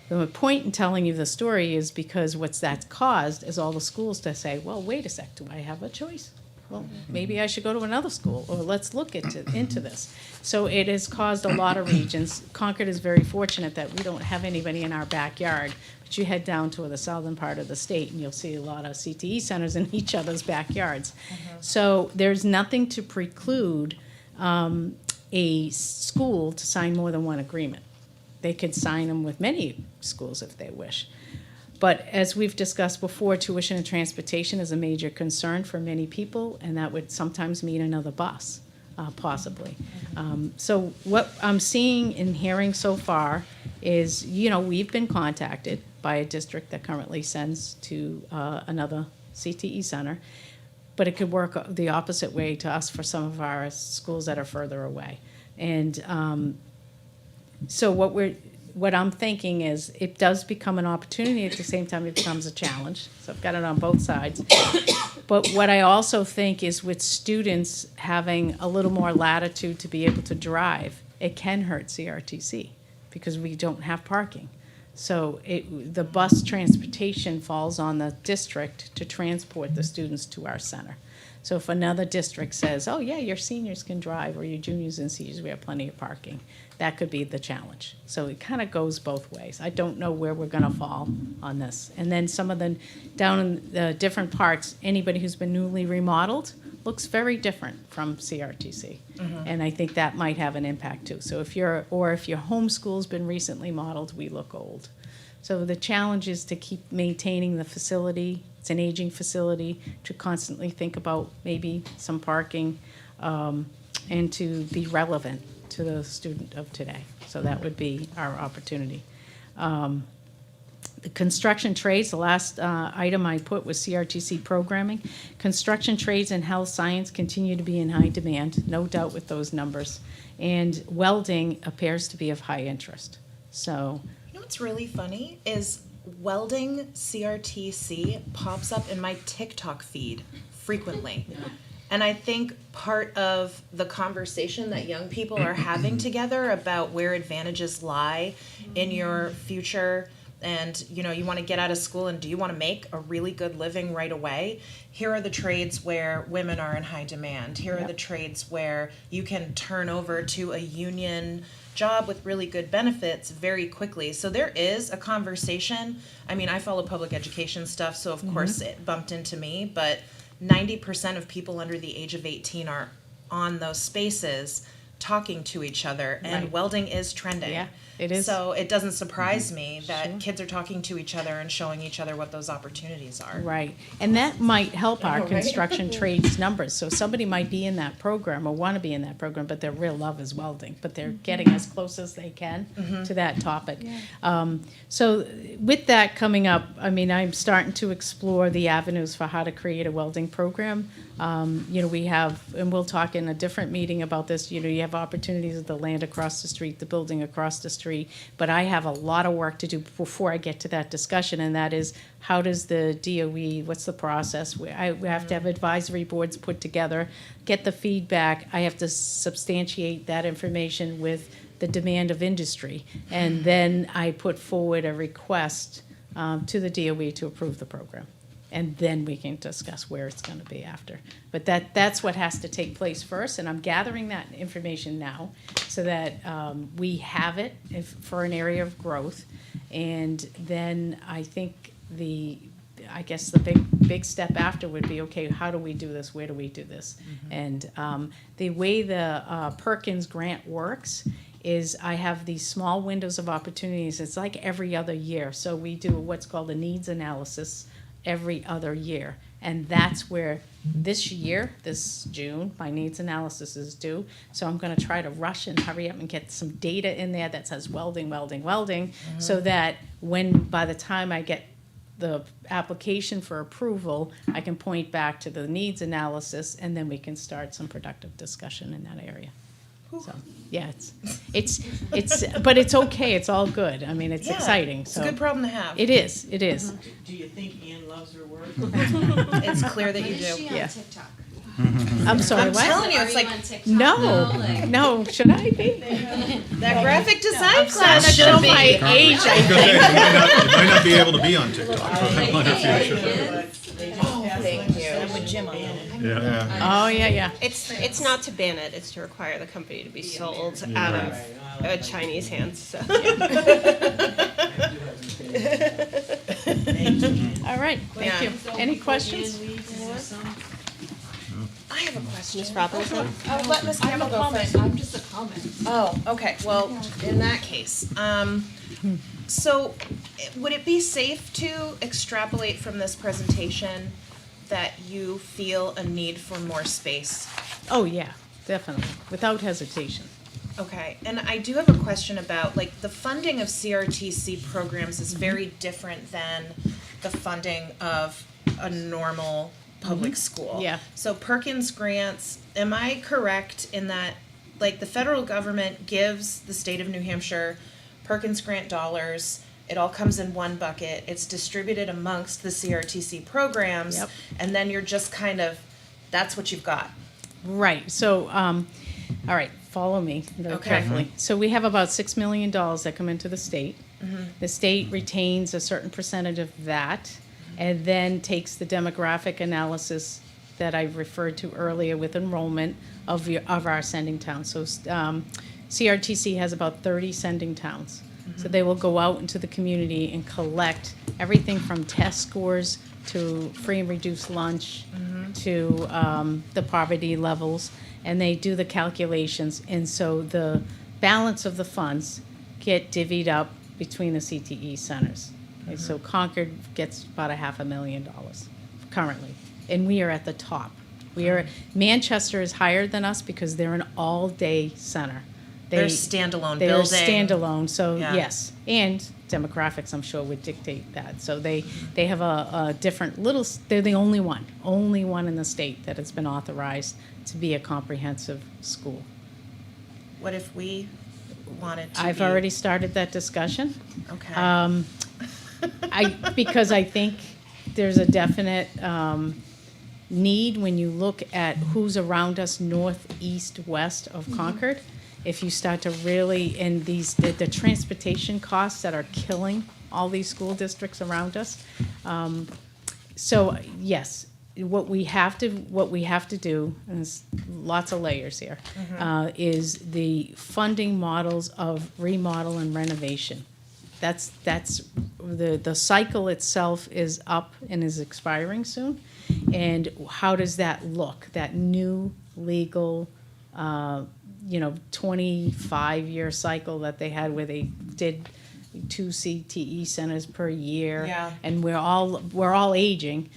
The point in telling you the story is because what's that caused is all the schools to say, well, wait a sec, do I have a choice? Well, maybe I should go to another school, or let's look into this. So it has caused a lot of regions. Concord is very fortunate that we don't have anybody in our backyard, but you head down to the southern part of the state and you'll see a lot of CTE centers in each other's backyards. So there's nothing to preclude a school to sign more than one agreement. They could sign them with many schools if they wish. But as we've discussed before, tuition and transportation is a major concern for many people, and that would sometimes mean another bus, possibly. So what I'm seeing and hearing so far is, we've been contacted by a district that currently sends to another CTE center, but it could work the opposite way to us for some of our schools that are further away. And so what I'm thinking is it does become an opportunity, at the same time it becomes a challenge. So I've got it on both sides. But what I also think is with students having a little more latitude to be able to drive, it can hurt CRTC because we don't have parking. So the bus transportation falls on the district to transport the students to our center. So if another district says, oh yeah, your seniors can drive, or your juniors and seniors, we have plenty of parking, that could be the challenge. So it kind of goes both ways. I don't know where we're gonna fall on this. And then some of the, down in the different parts, anybody who's been newly remodeled looks very different from CRTC. And I think that might have an impact too. So if your homeschool's been recently modeled, we look old. So the challenge is to keep maintaining the facility. It's an aging facility, to constantly think about maybe some parking, and to be relevant to the student of today. So that would be our opportunity. The construction trades, the last item I put was CRTC programming. Construction trades and health science continue to be in high demand, no doubt with those numbers. And welding appears to be of high interest. So, You know what's really funny is welding CRTC pops up in my TikTok feed frequently. And I think part of the conversation that young people are having together about where advantages lie in your future, and you want to get out of school and do you want to make a really good living right away? Here are the trades where women are in high demand. Here are the trades where you can turn over to a union job with really good benefits very quickly. So there is a conversation. I mean, I follow public education stuff, so of course it bumped into me, but 90% of people under the age of 18 are on those spaces talking to each other, and Right. welding is trending. Yeah, it is. So it doesn't surprise me that kids are talking to each other and showing each other what those opportunities are. Right, and that might help our Right. construction trades numbers, so somebody might be in that program or wanna be in that program, but their real love is welding, but they're getting as close as they can to that topic. So with that coming up, I mean, I'm starting to explore the avenues for how to create a welding program. You know, we have, and we'll talk in a different meeting about this, you know, you have opportunities of the land across the street, the building across the street, but I have a lot of work to do before I get to that discussion, and that is, how does the DOE, what's the process? We have to have advisory boards put together, get the feedback, I have to substantiate that information with the demand of industry, and then I put forward a request to the DOE to approve the program. And then we can discuss where it's gonna be after. But that's what has to take place first, and I'm gathering that information now so that we have it for an area of growth. And then I think I guess the big step after would be, okay, how do we do this? Where do we do this? And the way the Perkins grant works is I have these small windows of opportunities. It's like every other year. So we do what's called a needs analysis every other year. And that's where this year, this June, my needs analysis is due. So I'm gonna try to rush and hurry up and get some data in there that says welding, welding, welding, so that by the time I get the application for approval, I can point back to the needs analysis, and then we can start some productive discussion in that area. So, yeah, but it's okay, it's all good. I mean, it's Yeah, exciting, It's so. a good problem to have. It is. Do you think Ann loves her work? It's clear that you Is she do. on Yeah. TikTok? I'm sorry, I'm what? telling you, Are it's you like on TikTok? No, Like- no, should I be? that graphic design class Show should be. my age, I Because think. it might not be able to be on TikTok. Thank you. I'm with Jim on that. Yeah. Oh, yeah. It's not to ban it, it's to require the company to be sold out of Chinese hands, so. All right, thank you. Any questions? I have a question. Ms. Robinson? Oh, let Ms. Campbell go first. I'm just a comment. Oh, okay, well, in that case, so would it be safe to extrapolate from this presentation that you feel a need for more space? Oh, yeah, definitely, without hesitation. Okay, and I do have a question about, like, the funding of CRTC programs is very different than the funding of a normal public school. Yeah. So Perkins grants, am I correct in that, like, the federal government gives the state of New Hampshire Perkins grant dollars, it all comes in one bucket, it's distributed amongst the CRTC programs, Yep. and then you're just kind of, that's what you've got. Right, so, all right, follow me very Okay. carefully. So we have about $6 million that come into the state. The state retains a certain percentage of that, and then takes the demographic analysis that I referred to earlier with enrollment of our sending towns. So CRTC has about 30 sending towns. So they will go out into the community and collect everything from test scores to free and reduced lunch to the poverty levels, and they do the calculations. And so the balance of the funds get divvied up between the CTE centers. Okay, so Concord gets about $500,000 currently, and we are at the top. Manchester is higher than us because they're an all-day center. They're standalone They're building. standalone, so Yeah. yes, and demographics, I'm sure, would dictate that. So they have a different they're the only one in the state that has been authorized to be a comprehensive school. What if we wanted to I've be- already started that discussion. Okay. Because I think there's a definite need when you look at who's around us, north, east, west of Concord. If you start to really, and the transportation costs that are killing all these school districts around us. So yes, what we have to do, and there's lots of layers here, is the funding models of remodel and renovation. That's the cycle itself is up and is expiring soon. And how does that look? That new legal 25-year cycle that they had where they did 2 CTE centers per year. Yeah. And we're all aging.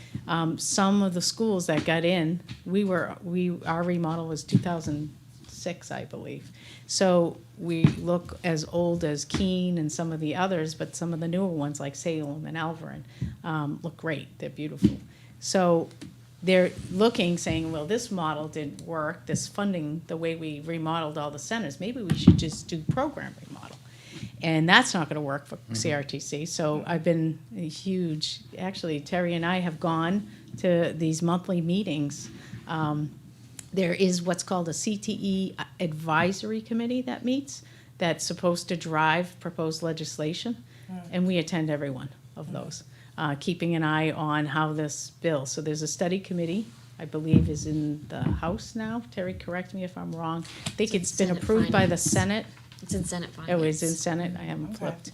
Some of the schools that got in, our remodel was 2006, I believe. So we look as old as Keene and some of the others, but some of the newer ones like Salem and Alverin look great. They're beautiful. So they're looking, saying, well, this model didn't work, this funding, the way we remodeled all the centers, maybe we should just do program remodel. And that's not gonna work for CRTC, so I've been actually, Terry and I have gone to these monthly meetings. There is what's called a CTE advisory committee that meets, that's supposed to drive proposed legislation, and we attend every one of those, keeping an eye on how this bill. So there's a study committee, I believe is in the House now. Terry, correct me if I'm wrong. I think it's been Senate approved by the Finance. Senate. It's in Senate Finance. Oh, it's in Senate, I haven't flipped.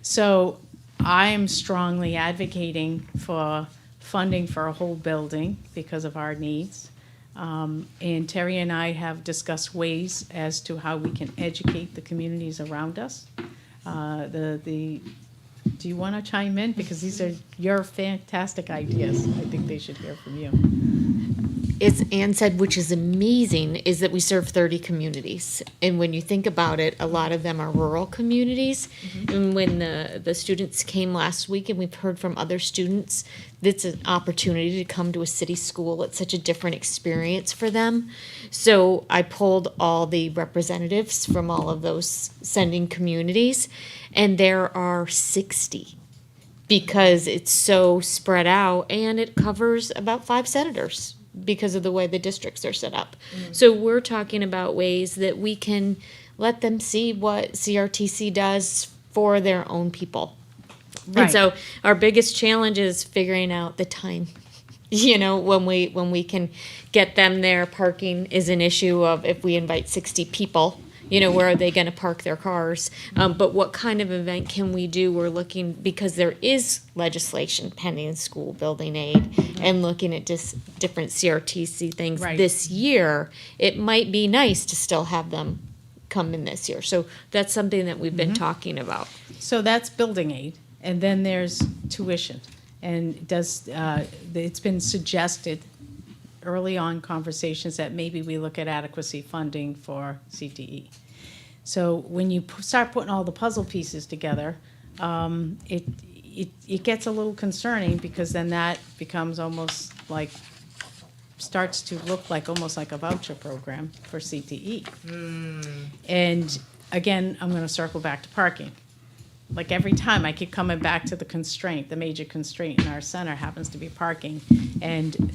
So I am strongly advocating for funding for a whole building because of our needs. And Terry and I have discussed ways as to how we can educate the communities around us. Do you want to chime in? Because these are your fantastic ideas. I think they should hear from you. As Ann said, which is amazing, is that we serve 30 communities. And when you think about it, a lot of them are rural communities. And when the students came last week, and we've heard from other students, it's an opportunity to come to a city school. It's such a different experience for them. So I pulled all the representatives from all of those sending communities, and there are 60. Because it's so spread out, and it covers about 5 senators because of the way the districts are set up. So we're talking about ways that we can let them see what CRTC does for their own people. And Right. so our biggest challenge is figuring out the time. When we can get them there. Parking is an issue of if we invite 60 people, where are they going to park their cars? But what kind of event can we do? We're looking, because there is legislation pending in school building aid, and looking at just different CRTC things Right. this year. It might be nice to still have them come in this year. So that's something that we've been talking about. So that's building aid, and then there's tuition. And it's been suggested early on conversations that maybe we look at adequacy funding for CTE. So when you start putting all the puzzle pieces together, it gets a little concerning, because then that becomes almost like, starts to look like almost like a voucher program for CTE. And again, I'm gonna circle back to parking. Like every time I keep coming back to the major constraint in our center happens to be parking. And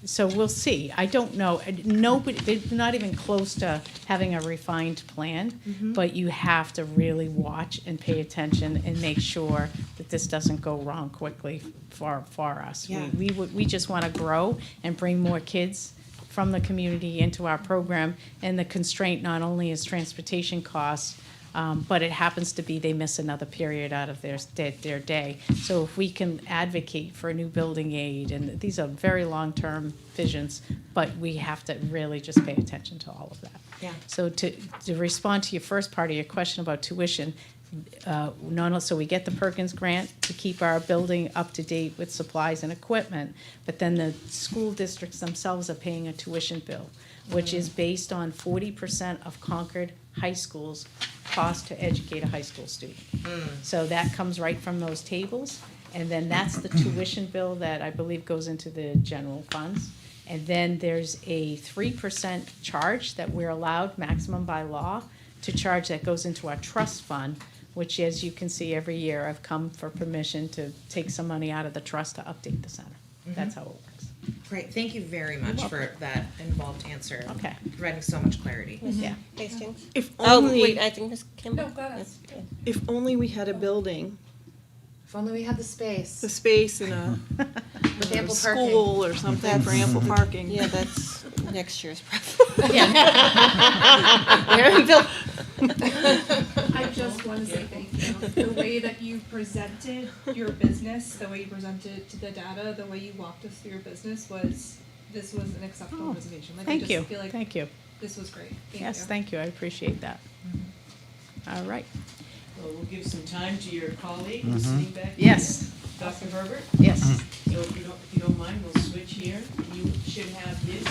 so we'll see. I don't know. They're not even close to having a refined plan, but you have to really watch and pay attention and make sure that this doesn't go wrong quickly for us. Yeah. We just want to grow and bring more kids from the community into our program, and the constraint not only is transportation costs, but it happens to be they miss another period out of their day. So if we can advocate for a new building aid, and these are very long-term visions, but we have to really just pay attention to all of that. Yeah. So to respond to your first part of your question about tuition, so we get the Perkins grant to keep our building up to date with supplies and equipment, but then the school districts themselves are paying a tuition bill, which is based on 40% of Concord high schools cost to educate a high school student. So that comes right from those tables, and then that's the tuition bill that I believe goes into the general funds. And then there's a 3% charge that we're allowed, maximum by law, to charge, that goes into our trust fund, which, as you can see, every year I've come for permission to take some money out of the trust to update the center. That's how it works. Great, thank you very much for that involved answer. Okay. Providing so much clarity. Yeah. Hastings? If Oh, only, wait, I think Ms. Kimball. if only we had a building, If only we had the space. the space in a With ample parking. school or something for ample parking. Yeah, that's next year's problem. I just want to say thank you. The way that you presented your business, the way you presented to the data, the way you walked us through your business this was an acceptable presentation. Like, I Thank just you, feel like thank you. This was great. Thank Yes, you. thank you, I appreciate that. All right, Well, we'll give some time to your colleague who's sitting back here. yes, Dr. Herbert? yes. So if you don't mind, we'll switch here. You should have his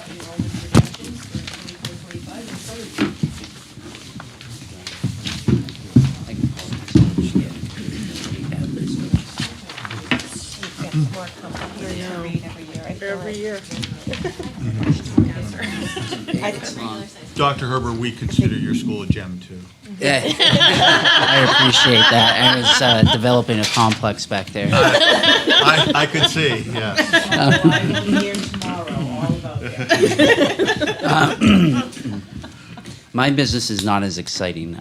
enrollment projections for 24-25 in front of you. More complicated to read every year. I feel like. year. Dr. Herbert, we consider your school a gem too. Yeah. I appreciate that. I was developing a complex back there. I could see, yes. I'll be here tomorrow, all about that. My business is not as exciting.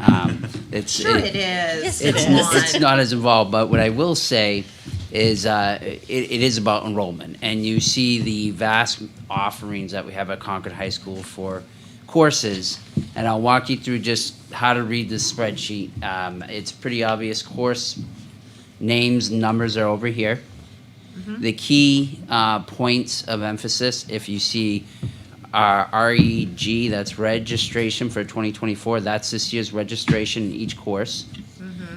It's It is. it's not as involved, but what I will say is it is about enrollment, and you see the vast offerings that we have at Concord High School for courses, and I'll walk you through just how to read this spreadsheet. It's pretty obvious. Course names, numbers are over here. The key points of emphasis, if you see REG, that's registration for 2024, that's this year's registration in each course.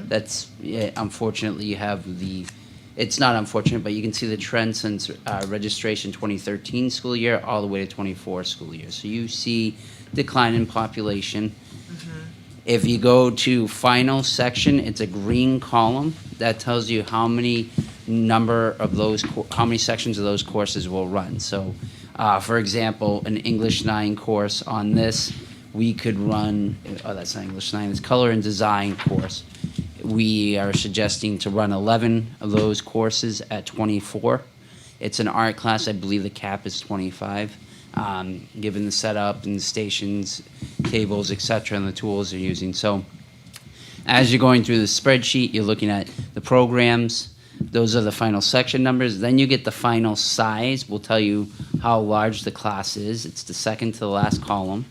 That's, unfortunately, you have the, it's not unfortunate, but you can see the trend since registration 2013 school year all the way to 24 school year. So you see decline in population. If you go to final section, it's a green column that tells you how many how many sections of those courses will run. So, for example, an English 9 course on this, we could run, oh, that's not English 9, it's color and design course. We are suggesting to run 11 of those courses at 24. It's an art class, I believe the cap is 25, given the setup and the stations, tables, etc., and the tools they're using. So as you're going through the spreadsheet, you're looking at the programs. Those are the final section numbers. Then you get the final size. We'll tell you how large the class is. It's the second to the last column.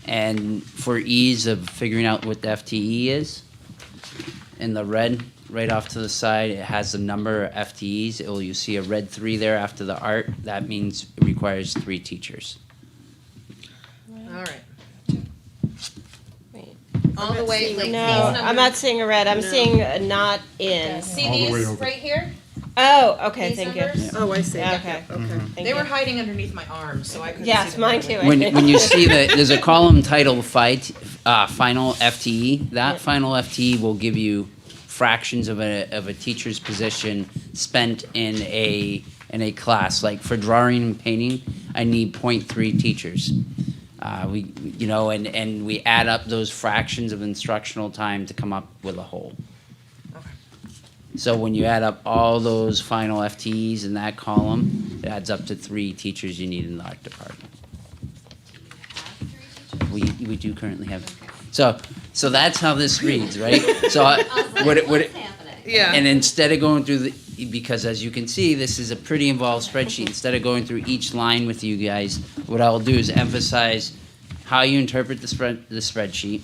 And for ease of figuring out what the FTE is, in the red, right off to the side, it has the number of FTEs. You see a red 3 there after the art. That means it requires 3 teachers. All right. Wait. All the way, like, No, these I'm not seeing a red. I'm seeing a not in. See All the way these over. right here? Oh, okay, These thank numbers? you. Oh, I see. Okay. Okay. Thank They you. were hiding underneath my arm, so I couldn't see Yes, them mine really too. When you see that there's a column titled final FTE, that final FTE will give you fractions of a teacher's position spent in a class. Like for drawing and painting, I need 0.3 teachers. And we add up those fractions of instructional time to come up with a whole. So when you add up all those final FTEs in that column, it adds up to 3 teachers you need in the art department. We do currently have. So that's how this reads, right? So Yeah. and instead of going through because as you can see, this is a pretty involved spreadsheet. Instead of going through each line with you guys, what I'll do is emphasize how you interpret the spreadsheet.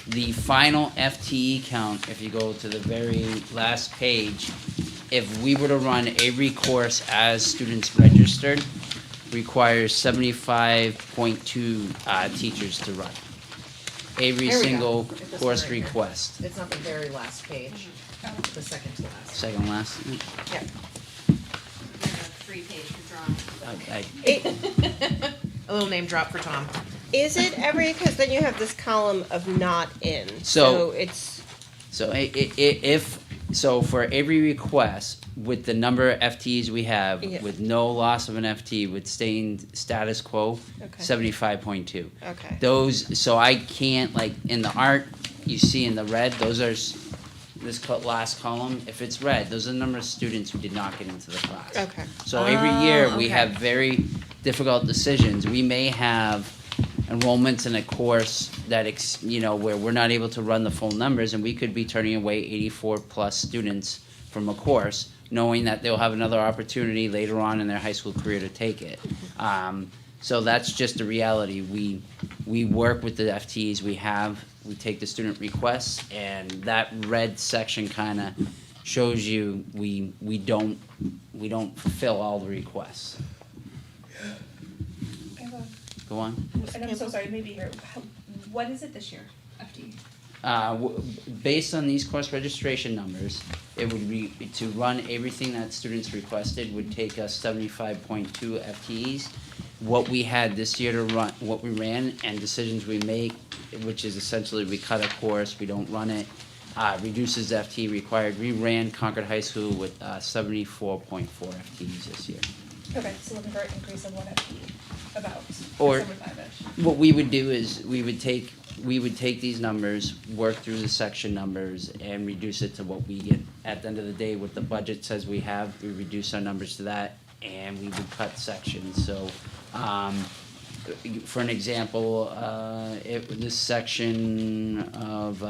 The final FTE count, if you go to the very last page, if we were to run every course as students registered, requires 75.2 teachers to run. Every Here we go. single It doesn't course right here. request. It's not the very last page, the second to last. Second last. Yeah. 3-page drawing. A little name drop for Tom. Is it every, because then you have this column of not in. So- it's, So so for every request, with the number of FTEs we have, Yeah. with no loss of an FTE, with staying status quo, Okay. 75.2. okay. So I can't, like, in the art, you see in the red, those are, this last column, if it's red, those are the number of students who did not get into the class. Okay. So every year, we okay. have very difficult decisions. We may have enrollments in a course that, where we're not able to run the full numbers, and we could be turning away 84+ students from a course, knowing that they'll have another opportunity later on in their high school career to take it. So that's just the reality. We work with the FTEs we have. We take the student requests, and that red section kind of shows you we don't fulfill all the requests. Go on. And I'm so sorry, maybe here, what is it this year, FTE? Based on these course registration numbers, it would be, to run everything that students requested would take us 75.2 FTEs. What we had this year to run, what we ran and decisions we make, which is essentially we cut a course, we don't run it, reduces FTE required. We ran Concord High School with 74.4 FTEs this year. Okay, so looking for an increase of 1 FTE, about, Or- 75-ish. What we would do is, we would take these numbers, work through the section numbers, and reduce it to what we get. At the end of the day, what the budget says we have, we reduce our numbers to that, and we would cut sections. So, for an example, this section of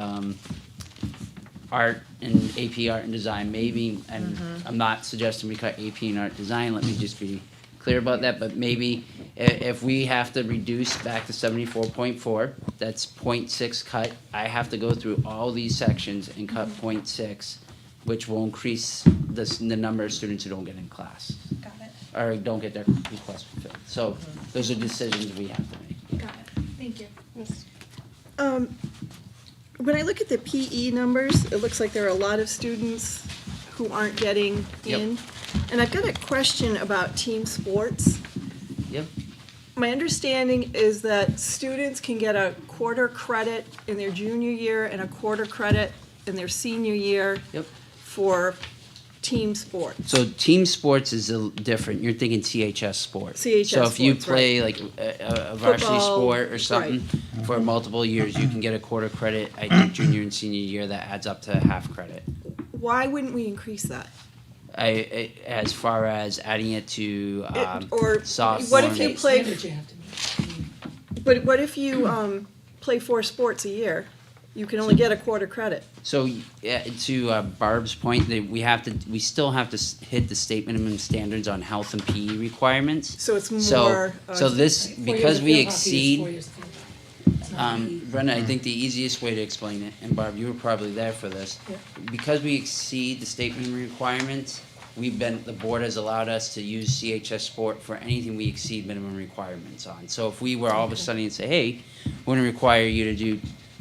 art and AP art and design, maybe, and I'm not suggesting we cut AP and art design, let me just be clear about that, but maybe if we have to reduce back to 74.4, that's 0.6 cut, I have to go through all these sections and cut 0.6, which will increase the number of students who don't get in class, Got it, or don't get their request fulfilled. So those are decisions we have to make. got it, thank you. When I look at the PE numbers, it looks like there are a lot of students who aren't getting Yep. in. And I've got a question about team sports. Yep. My understanding is that students can get a quarter credit in their junior year and a quarter credit in their senior year Yep. for team sports. So team sports is different. You're thinking CHS sport. CHS So if you sports, play like a varsity Football, sport or something for multiple years, you can get a quarter credit. I think junior and senior year that adds up to half credit. Why wouldn't we increase that? As far as adding it to Or sophomore. what if you play, Standards you have to meet. but what if you play 4 sports a year? You can only get a quarter credit. So to Barb's point, that we still have to hit the state minimum standards on health and PE requirements. So it's So more. this, 4 years because of we field hockey is exceed. 4 years of field hockey. It's not PE. Brenda, I think the easiest way to explain it, and Barb, you were probably there for this, Yeah. because we exceed the state minimum requirements, the board has allowed us to use CHS sport for anything we exceed minimum requirements on. So if we were all of a sudden and say, hey, we're gonna require you to do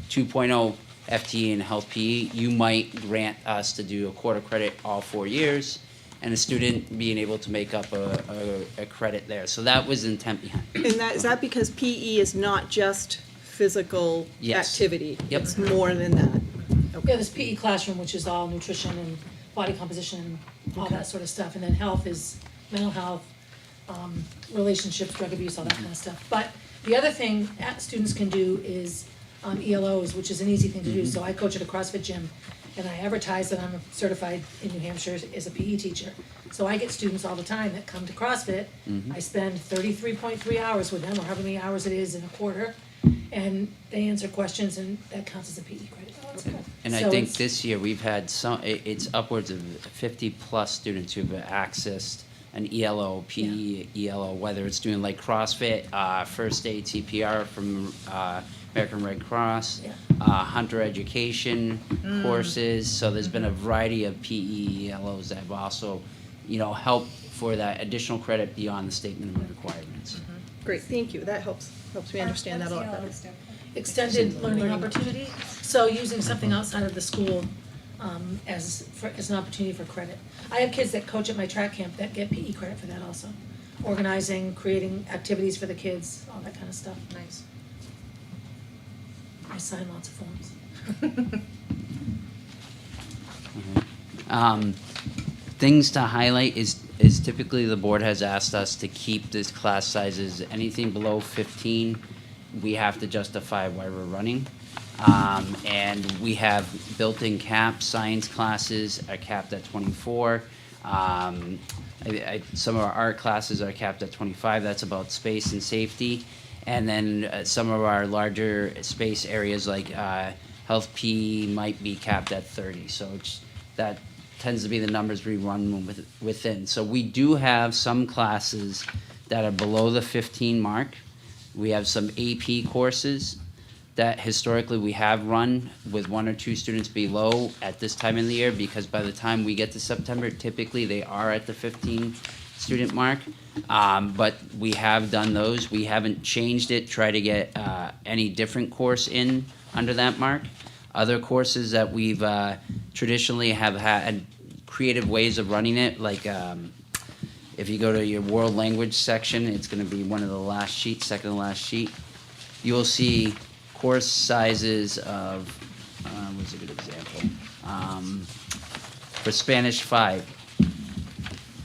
2.0 FTE in health PE, you might grant us to do a quarter credit all 4 years, and a student being able to make up a credit there. So that was the intent behind it. And is that because PE is not just physical Yes. activity? Yep. It's more than that. Yeah, this PE classroom, which is all nutrition and body composition, all that sort of stuff, and then health is mental health, relationships, drug abuse, all that kind of stuff. But the other thing students can do is ELOs, which is an easy thing to do. So I coach at a CrossFit gym, and I advertise that I'm certified in New Hampshire as a PE teacher. So I get students all the time that come to CrossFit. I spend 33.3 hours with them, or however many hours it is in a quarter, and they answer questions, and that counts as a PE credit. And I So think it's- this year we've had it's upwards of 50+ students who've accessed an ELO, PE, ELO, whether it's doing like CrossFit, first aid, CPR from American Red Cross, hunter education courses. So there's been a variety of PE, ELOs that have also, helped for that additional credit beyond the state minimum requirements. Great, thank you. That helps me understand that a lot better. Extended learning opportunity, so using something outside of the school as an opportunity for credit. I have kids that coach at my track camp that get PE credit for that also. Organizing, creating activities for the kids, all that kind of stuff. Nice. I sign lots of forms. Things to highlight is typically the board has asked us to keep this class sizes, anything below 15, we have to justify why we're running. And we have built-in caps, science classes are capped at 24. Some of our art classes are capped at 25, that's about space and safety. And then some of our larger space areas like health PE might be capped at 30. So that tends to be the numbers we run within. So we do have some classes that are below the 15 mark. We have some AP courses that historically we have run with 1 or 2 students below at this time of the year, because by the time we get to September, typically they are at the 15 student mark. But we have done those. We haven't changed it, try to get any different course in under that mark. Other courses that we've traditionally have had creative ways of running it, like if you go to your world language section, it's going to be one of the last sheets, second to last sheet. You will see course sizes of, what's a good example? For Spanish 5.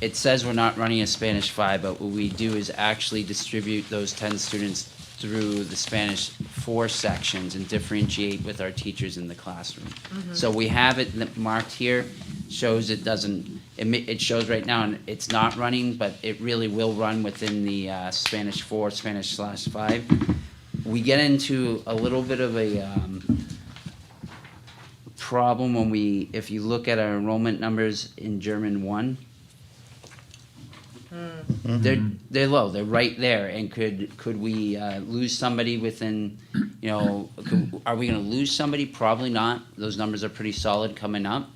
It says we're not running a Spanish 5, but what we do is actually distribute those 10 students through the Spanish 4 sections and differentiate with our teachers in the classroom. So we have it marked here, shows it doesn't, it shows right now and it's not running, but it really will run within the Spanish 4, Spanish/5. We get into a little bit of a problem when if you look at our enrollment numbers in German 1, they're low. They're right there. And could we lose somebody within? Are we going to lose somebody? Probably not. Those numbers are pretty solid coming up.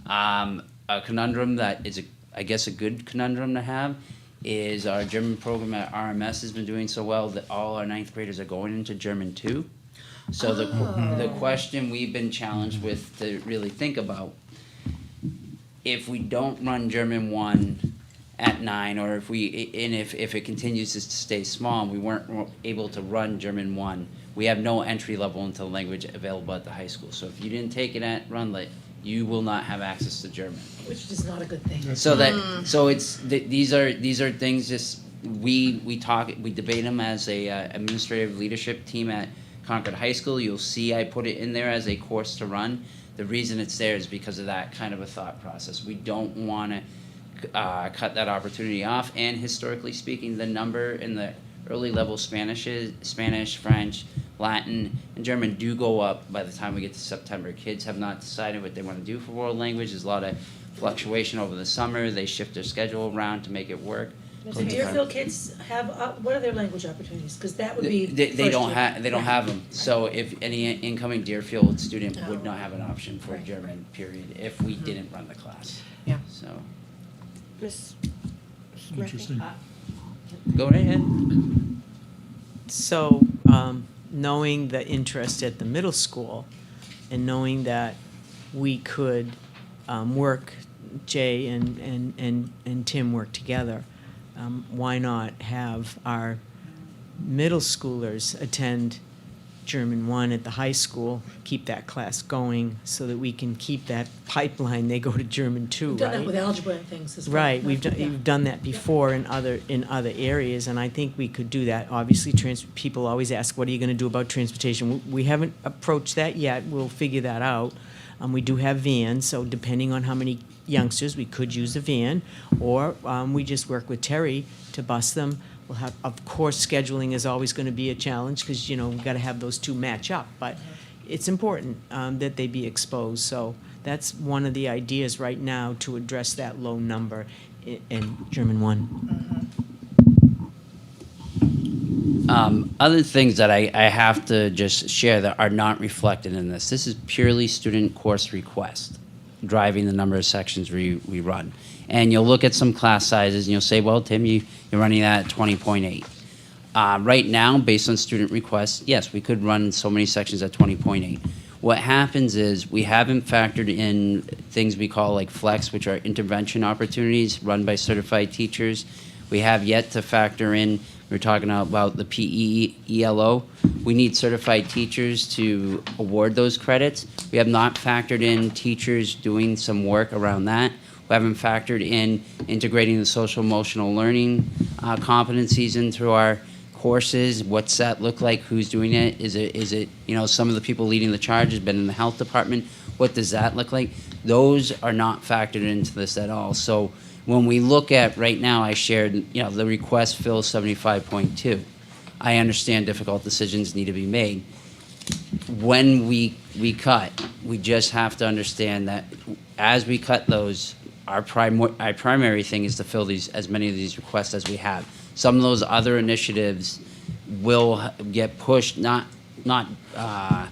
A conundrum that is, I guess, a good conundrum to have is our German program at RMS has been doing so well that all our 9th graders are going into German 2. So the question we've been challenged with to really think about, if we don't run German 1 at 9, or if it continues to stay small and we weren't able to run German 1, we have no entry level into the language available at the high school. So if you didn't take it at Runlet, you will not have access to German. Which is not a good thing. So it's these are things just we debate them as a administrative leadership team at Concord High School. You'll see I put it in there as a course to run. The reason it's there is because of that kind of a thought process. We don't want to cut that opportunity off. And historically speaking, the number in the early level Spanish, French, Latin, and German do go up by the time we get to September. Kids have not decided what they want to do for world language. There's a lot of fluctuation over the summer. They shift their schedule around to make it work. Do Deerfield kids have, what are their language opportunities? Because that would be They don't have. have them. So if any incoming Deerfield student would not have an option for German, period, if we didn't run the class. Yeah. So, Ms. Murphy? Interesting. go right ahead. So, knowing the interest at the middle school and knowing that we could work, Jay and Tim work together, why not have our middle schoolers attend German 1 at the high school, keep that class going so that we can keep that pipeline, they go to German 2, We've right? done that with algebra and things as well. Right, we've done that before in other areas, and I think we could do that. Obviously, people always ask, what are you going to do about transportation? We haven't approached that yet. We'll figure that out. We do have vans, so depending on how many youngsters, we could use a van, or we just work with Terry to bus them. We'll have, of course, scheduling is always going to be a challenge because, we've got to have those two match up, but it's important that they be exposed. So that's one of the ideas right now to address that low number in German 1. Other things that I have to just share that are not reflected in this. This is purely student course request, driving the number of sections we run. And you'll look at some class sizes and you'll say, well, Tim, you're running that at 20.8. Right now, based on student requests, yes, we could run so many sections at 20.8. What happens is we haven't factored in things we call like flex, which are intervention opportunities run by certified teachers. We have yet to factor in, we're talking about the PE, ELO. We need certified teachers to award those credits. We have not factored in teachers doing some work around that. We haven't factored in integrating the social emotional learning competencies into our courses. What's that look like? Who's doing it? Is it some of the people leading the charge has been in the health department. What does that look like? Those are not factored into this at all. So when we look at right now, I shared, the request fills 75.2. I understand difficult decisions need to be made. When we cut, we just have to understand that as we cut those, our primary thing is to fill as many of these requests as we have. Some of those other initiatives will get pushed, I'm not going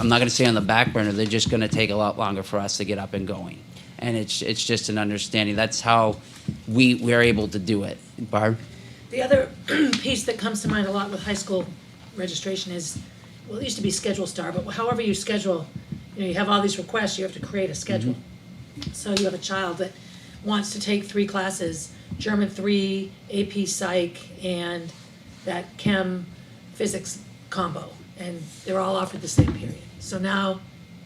to say on the back burner, they're just going to take a lot longer for us to get up and going. and it's just an understanding. That's how we're able to do it. Barb? The other piece that comes to mind a lot with high school registration is, well, it used to be Schedule Star, but however you schedule, you have all these requests, you have to create a schedule. So you have a child that wants to take 3 classes, German 3, AP Psych, and that Chem Physics combo, and they're all offered the same period. So now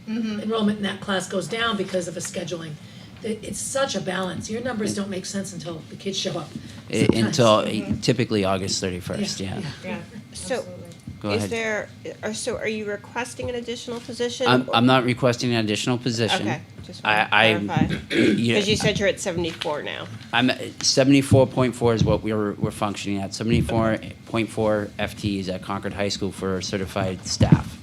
enrollment in that class goes down because of a scheduling. It's such a balance. Your numbers don't make sense until the kids show up. Until typically August 31st, yeah. Yeah. So, Go is ahead. there? So, are you requesting an additional position? I'm not requesting an additional position. Okay, just want to clarify. Because you said you're at 74 now. I'm at 74.4 is what we're functioning at. 74.4 FTEs at Concord High School for certified staff.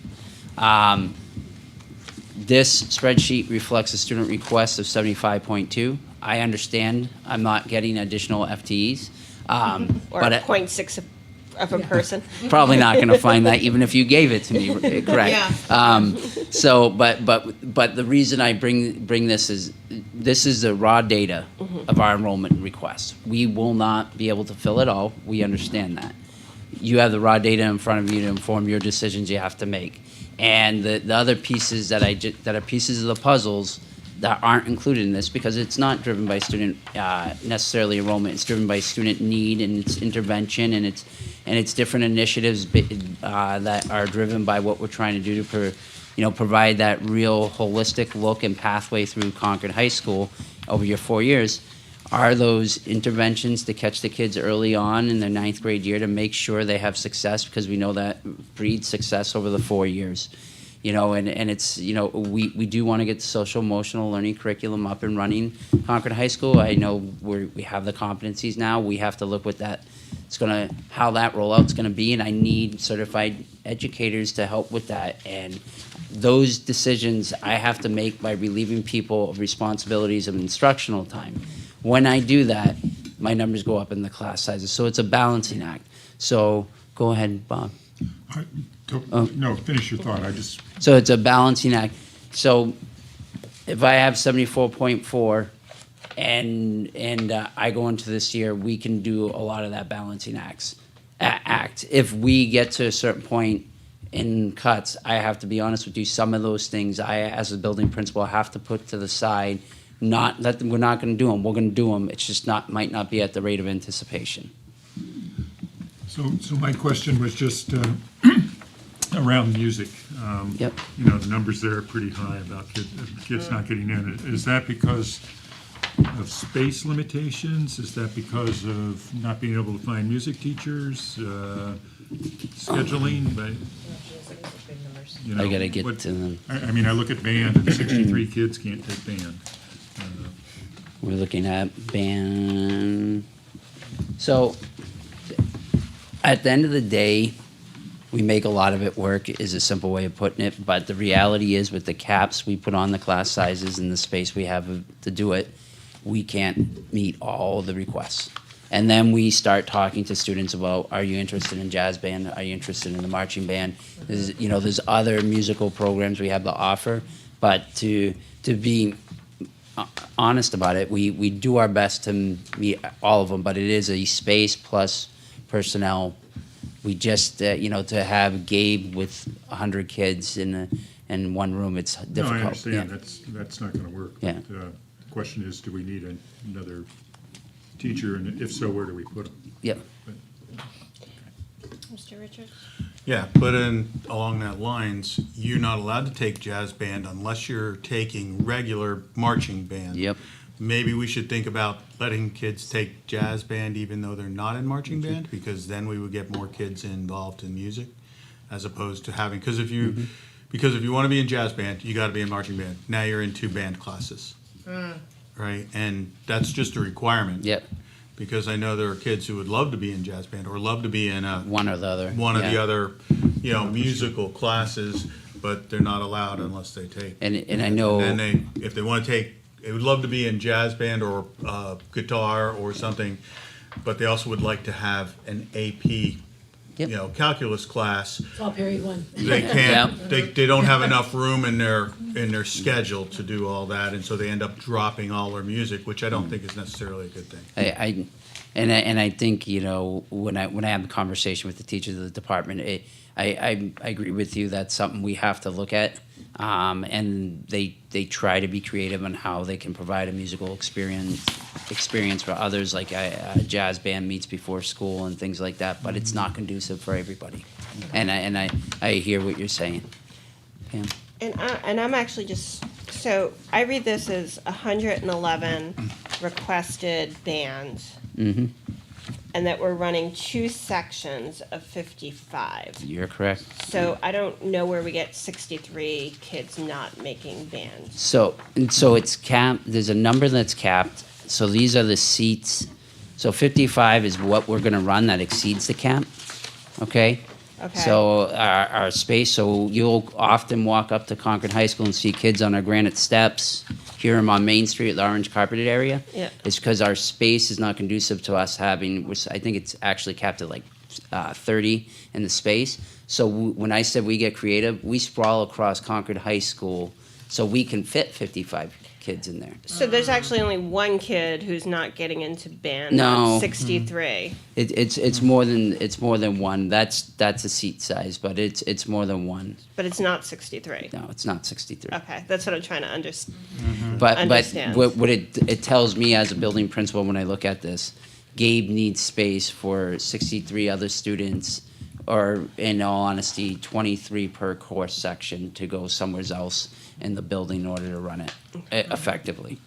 This spreadsheet reflects a student request of 75.2. I understand I'm not getting additional FTEs. Or but 0.6 of a person. probably not going to find that even if you gave it to me, correct? Yeah. So, but the reason I bring this is the raw data of our enrollment request. We will not be able to fill it all. We understand that. You have the raw data in front of you to inform your decisions you have to make, and the other pieces that are pieces of the puzzles that aren't included in this, because it's not driven by student necessarily enrollment. It's driven by student need and its intervention and its different initiatives that are driven by what we're trying to do to provide that real holistic look and pathway through Concord High School over your 4 years. Are those interventions to catch the kids early on in their 9th grade year to make sure they have success, because we know that breeds success over the 4 years. And it's, we do want to get the social emotional learning curriculum up and running. Concord High School, I know we have the competencies now. We have to look what how that rollout's going to be, and I need certified educators to help with that. And those decisions I have to make by relieving people of responsibilities of instructional time. When I do that, my numbers go up in the class sizes. So it's a balancing act. So go ahead, Bob. No, finish your thought. So it's a balancing act. So if I have 74.4 and I go into this year, we can do a lot of that balancing act. If we get to a certain point in cuts, I have to be honest with you, some of those things I, as a building principal, have to put to the side. We're not going to do them. We're going to do them. It's just might not be at the rate of anticipation. So my question was just around music. Yep. The numbers there are pretty high about kids not getting in. Is that because of space limitations? Is that because of not being able to find music teachers? Scheduling? I gotta get to them. I look at band and 63 kids can't take band. We're looking at band. So at the end of the day, we make a lot of it work is a simple way of putting it. But the reality is, with the caps we put on the class sizes and the space we have to do it, we can't meet all the requests. And then we start talking to students about, are you interested in jazz band? Are you interested in the marching band? There's other musical programs we have to offer. But to be honest about it, we do our best to meet all of them, but it is a space plus personnel. We just, to have Gabe with 100 kids in one room, it's difficult. No, I understand. Yeah. That's not going to work. Yeah. But, the question is, do we need another teacher, and if so, where do we put them? Yep. Mr. Richards? Yeah, but along that lines, you're not allowed to take jazz band unless you're taking regular marching band. Yep. Maybe we should think about letting kids take jazz band even though they're not in marching band, because then we would get more kids involved in music, as opposed to having, because if you want to be in jazz band, you got to be in marching band. Now you're in 2 band classes, right? And that's just a requirement. Yep. Because I know there are kids who would love to be in jazz band or love to be in One or the other. one of the Yeah. other, musical classes, but they're not allowed unless they take. And I know. And then if they want to take, they would love to be in jazz band or guitar or something, but they also would like to have an AP Yep. You know, calculus class, It's all period one. they can't, they don't have enough room in their schedule to do all that, and so they end up dropping all their music, which I don't think is necessarily a good thing. I think, you know, when I have a conversation with the teachers of the department, I agree with you, that's something we have to look at. And they try to be creative on how they can provide a musical experience for others, like a jazz band meets before school and things like that, but it's not conducive for everybody. And I hear what you're saying. Pam? And I'm actually just, so I read this as 111 requested bands, Mm-hmm. and that we're running 2 sections of 55. You're correct. So I don't know where we get 63 kids not making bands. So it's capped, there's a number that's capped, so these are the seats. So 55 is what we're gonna run that exceeds the cap, okay? Okay. So our space, so you'll often walk up to Concord High School and see kids on our granite steps, hear them on Main Street, the orange carpeted area. Yeah. It's because our space is not conducive to us having, which I think it's actually capped at like 30 in the space. So when I said we get creative, we sprawl across Concord High School so we can fit 55 kids in there. So there's actually only one kid who's not getting into band. No. Not 63. It's more than one. That's a seat size, but it's more than one. But it's not 63. No, it's not 63. Okay, that's what I'm trying to understand. But Understand. what it tells me as a building principal when I look at this, Gabe needs space for 63 other students, or in all honesty, 23 per course section to go somewhere else in the building in order to run it effectively.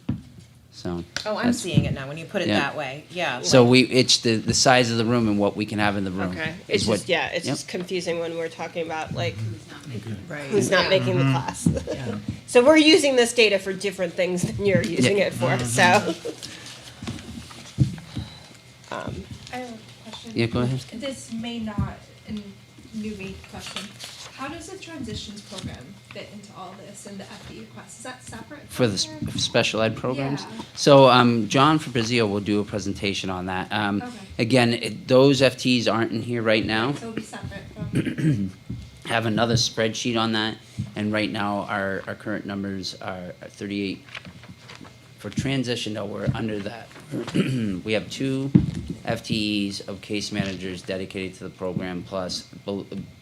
So. Oh, I'm that's- seeing it now when you put it Yeah. that way. Yeah. So it's the size of the room and what we can have in the room. Okay, is it's what- just, yeah, it's Yep. just confusing when we're talking about like Right. who's not making the class. So we're using this data for different things than you're using Yeah. it for, so. I have a question. Yeah, go ahead. This may not, and new me question. How does the transitions program fit into all this and the FE requests? Is that separate? For the from there? special ed programs. Yeah. So John Fabrizio will do a presentation on that. Okay. Again, those FTs aren't in here right now. So it'll be separate from. Have another spreadsheet on that, and right now our current numbers are 38. For transition, though, we're under that. We have 2 FTEs of case managers dedicated to the program, plus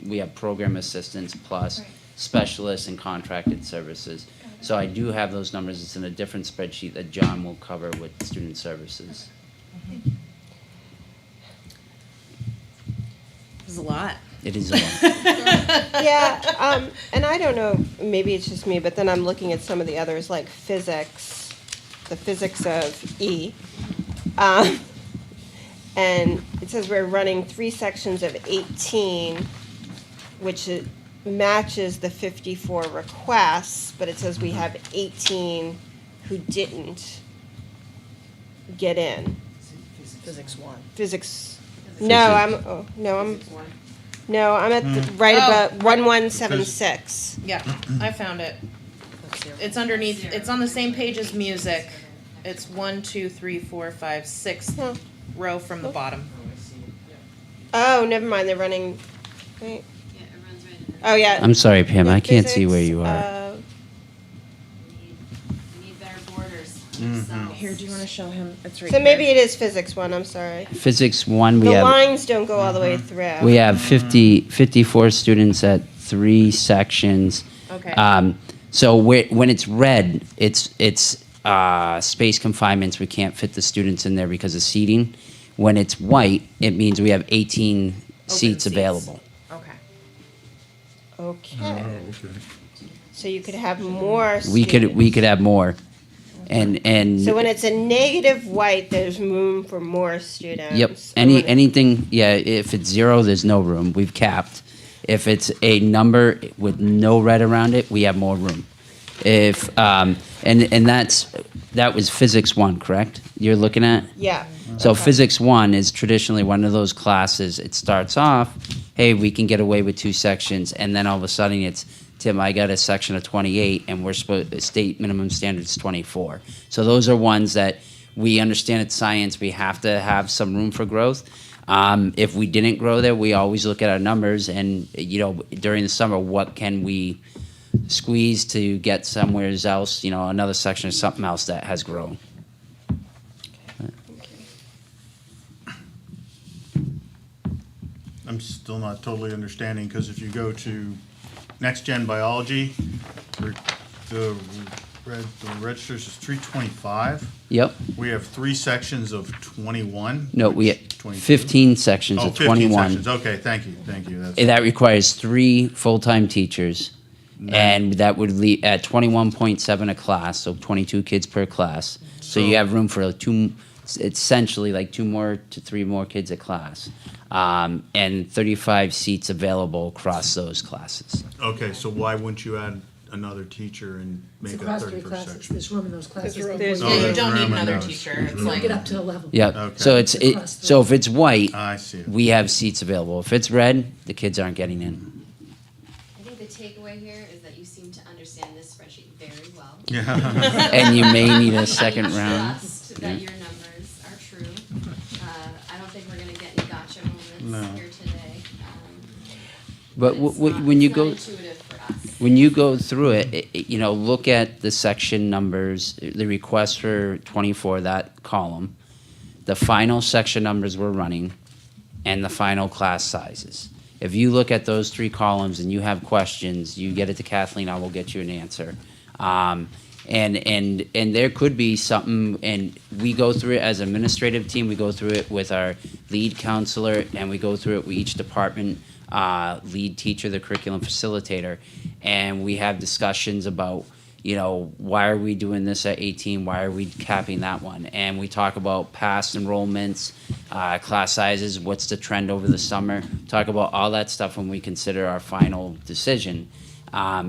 we have program assistants, plus Right. specialists and contracted services. So I do have those numbers. It's in a different spreadsheet that John will cover with student services. There's a lot. It is a lot. Yeah, and I don't know, maybe it's just me, but then I'm looking at some of the others, like physics, the physics of E. And it says we're running 3 sections of 18, which matches the 54 requests, but it says we have 18 who didn't get in. Physics 1. Physics, no, I'm at the, right about 1176. Yeah, I found it. It's underneath, it's on the same page as music. It's 1, 2, 3, 4, 5, 6th row from the bottom. Oh, never mind, they're running, wait, Yeah, it runs right in there. oh, yeah. I'm sorry, Pam, Yeah, I can't see where physics, you are. We need better borders. Here, do you want to show him? It's right So maybe here. it is physics 1, I'm sorry. Physics 1, we The have. lines don't go all the way through. We have 54 students at 3 sections. Okay. So when it's red, it's space confinements. We can't fit the students in there because of seating. When it's white, it means we have 18 seats seats. available. Okay. Okay, Okay. so you could have more We students. could have more, and So when it's a negative white, there's room for more students. yep. And when it- Anything, yeah. If it's 0, there's no room. We've capped. If it's a number with no red around it, we have more room. If and that was physics 1, correct? You're looking at. Yeah. So Okay. physics 1 is traditionally one of those classes. It starts off, hey, we can get away with 2 sections, and then all of a sudden it's, Tim, I got a section of 28, and we're supposed state minimum standards 24. So those are ones that we understand it's science. We have to have some room for growth. If we didn't grow there, we always look at our numbers and, during the summer, what can we squeeze to get somewhere else, another section or something else that has grown. I'm still not totally understanding, because if you go to Next Gen Biology, the registers is 325. Yep. We have 3 sections of 21. No, we which- have 22? 15 sections Oh, of 15 21. sections. Okay, thank you. That's, That requires 3 full-time teachers, and that would leave at 21.7 a class, so 22 kids per class. So you have room for essentially like 2 more to 3 more kids a class, and 35 seats available across those classes. okay, so why wouldn't you add another teacher and It's make a across 3 31st classes, section? there's room in those classes. There's Oh, Yeah, you there's don't need room in another those. teacher. It's You like get up to the level. Yep. Okay. So so if it's white, I see. we have seats available. If it's red, the kids aren't getting in. I think the takeaway here is that you seem to understand this spreadsheet very well. Yeah. And you may need a second I round. trust that your numbers are true. I don't think we're gonna get any gotcha moments No. here today. But It's not- when you it's go. not intuitive for us. When you go through it, look at the section numbers, the request for 24, that column, the final section numbers we're running, and the final class sizes. If you look at those 3 columns and you have questions, you get it to Kathleen, I will get you an answer. And there could be something, and we go through it as an administrative team, we go through it with our lead counselor, and we go through it with each department lead teacher, the curriculum facilitator, and we have discussions about, why are we doing this at 18? Why are we capping that one? And we talk about past enrollments, class sizes, what's the trend over the summer, talk about all that stuff when we consider our final decision.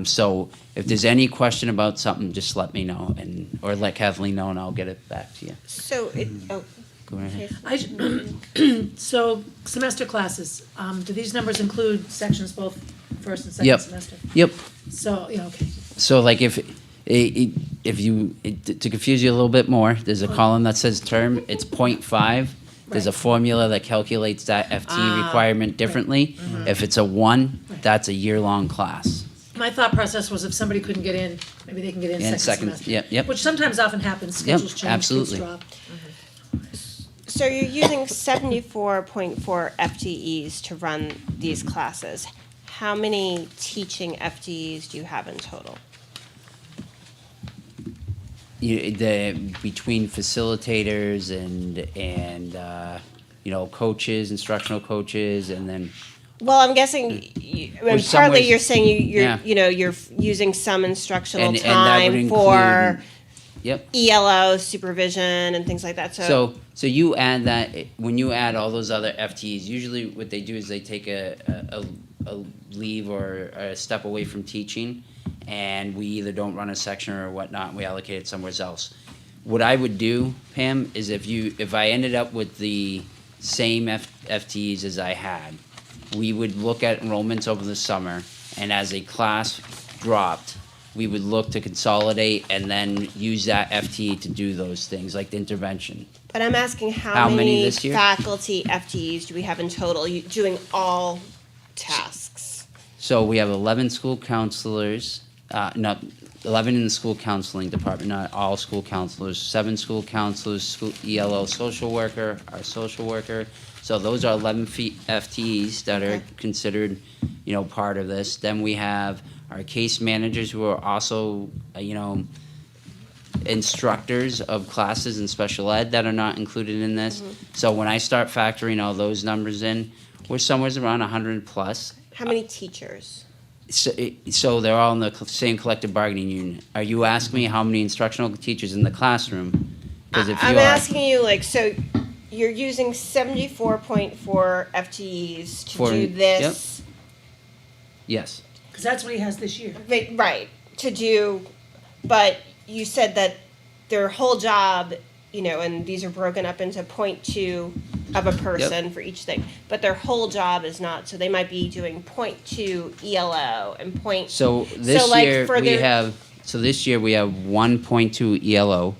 So if there's any question about something, just let me know, or let Kathleen know, and I'll get it back to you. So Go right ahead. So semester classes, do these numbers include sections both first and second Yep. semester? Yep. So, okay. So like if you, to confuse you a little bit more, there's a column that says term, it's 0.5. There's a Right. formula that calculates that FTE requirement differently. If it's a 1, that's a year-long class. My thought process was if somebody couldn't get in, maybe they can get in Yeah, second semester. yep. Which sometimes often happens, schedules change, kids absolutely. drop. So you're using 74.4 FTEs to run these classes. How many teaching FTEs do you have in total? Between facilitators and coaches, instructional coaches, and then Well, I'm guessing, Well, some partly ways- you're saying Yeah. you're using some instructional and that would time include. for Yep. ELO supervision and things like that, So you add that, when you add all those other FTEs, usually what they do is they take a leave or a step away from teaching, and we either don't run a section or whatnot, and we allocate it somewhere else. What I would do, Pam, is if I ended up with the same FTEs as I had, we would look at enrollments over the summer, and as a class dropped, we would look to consolidate and then use that FTE to do those things, like the intervention. but I'm asking how How many many this year? faculty FTEs do we have in total, doing all tasks? So we have 11 school counselors, 11 in the school counseling department, not all school counselors, 7 school counselors, school ELO social worker, our social worker. So those are 11 FTEs that are considered, part of this. Then we have our case managers who are also, instructors of classes in special ed that are not included in this. So when I start factoring all those numbers in, we're somewhere around 100 plus. How many teachers? So they're all in the same collective bargaining unit. Are you asking me how many instructional teachers in the classroom? Because if you I'm are, asking you, so you're using 74.4 FTEs to For- do this? yes, Because that's what he has this year. Right, to do, but you said that their whole job, and these are broken up into 0.2 of a person for each thing, but their whole job is not, so they might be doing 0.2 ELO and point. so this like, year for we their- have, so this year we have 1.2 ELO.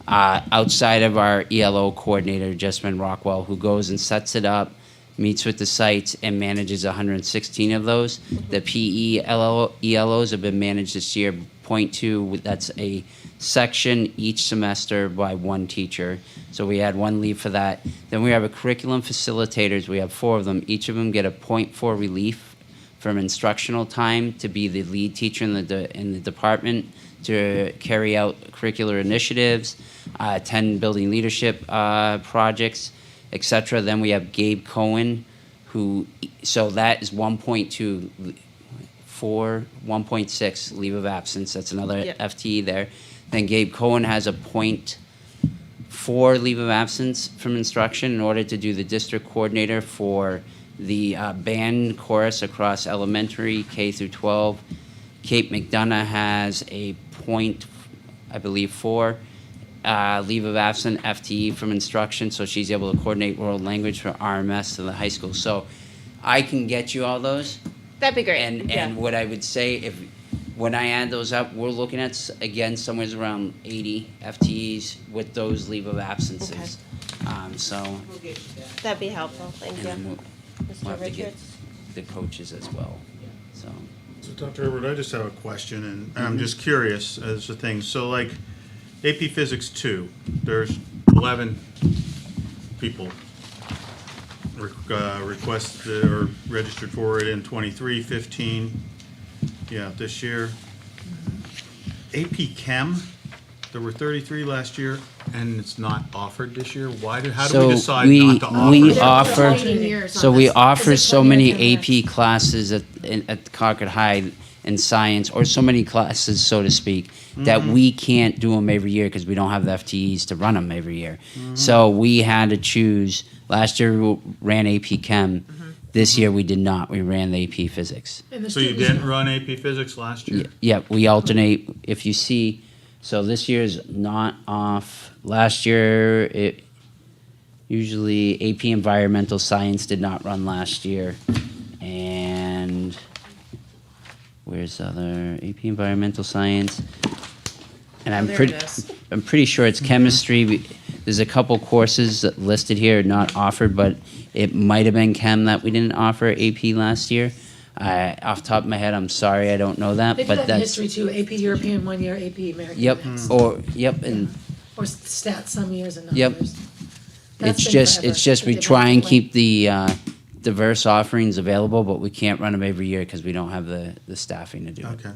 outside of our ELO coordinator, Jessamine Rockwell, who goes and sets it up, meets with the sites, and manages 116 of those. The PE ELOs have been managed this year, 0.2, that's a section each semester by one teacher. So we had one leave for that. Then we have a curriculum facilitators, we have 4 of them. Each of them get a 0.4 relief from instructional time to be the lead teacher in the department, to carry out curricular initiatives, attend building leadership projects, etc. Then we have Gabe Cohen, so that is 1.2, 1.6 leave of absence. That's another Yep. FTE there. Then Gabe Cohen has a 0.4 leave of absence from instruction in order to do the district coordinator for the band chorus across elementary, K through 12. Kate McDonough has a I believe 4 leave of absence FTE from instruction, so she's able to coordinate world language for RMS to the high school. So I can get you all those. That'd be great. And what I would say, when I add those up, we're looking at, again, somewhere around 80 FTEs with those leave of absences. So, That'd be helpful, thank and you. then we'll Mr. have to get Richards? the coaches as well, so. So Dr. Herbert, I just have a question, and I'm just curious as to things. So like AP Physics 2, there's 11 people requested or registered for it in 23, 15, this year. AP Chem, there were 33 last year, and it's not offered this year. How do we decide not to offer? We it? offer, Alternating years on so we this. offer Is it so 20 many or 10 AP classes at Concord High in science, or so many classes, so to speak, that we can't do them every year because we don't have the FTEs to run them every year. So we had to choose. Last year we ran AP Chem. This year we did not. We ran the AP Physics. And the So you students didn't know. run AP Physics last year? Yeah, we alternate. If you see, so this year's not off. Last year, it usually AP Environmental Science did not run last year, and where's the other AP Environmental Science? And I'm pretty sure it's chemistry. There's a couple courses listed here not offered, but it might have been chem that we didn't offer AP last year. Off the top of my head, I'm sorry, I don't know that, They do but that in that's. history too, AP European one year, AP American Yep, next. and Or stats some years and not Yep. others. it's been just, forever it's just that we they've try been and that way. keep the diverse offerings available, but we can't run them every year because we don't have the staffing to do it. Okay.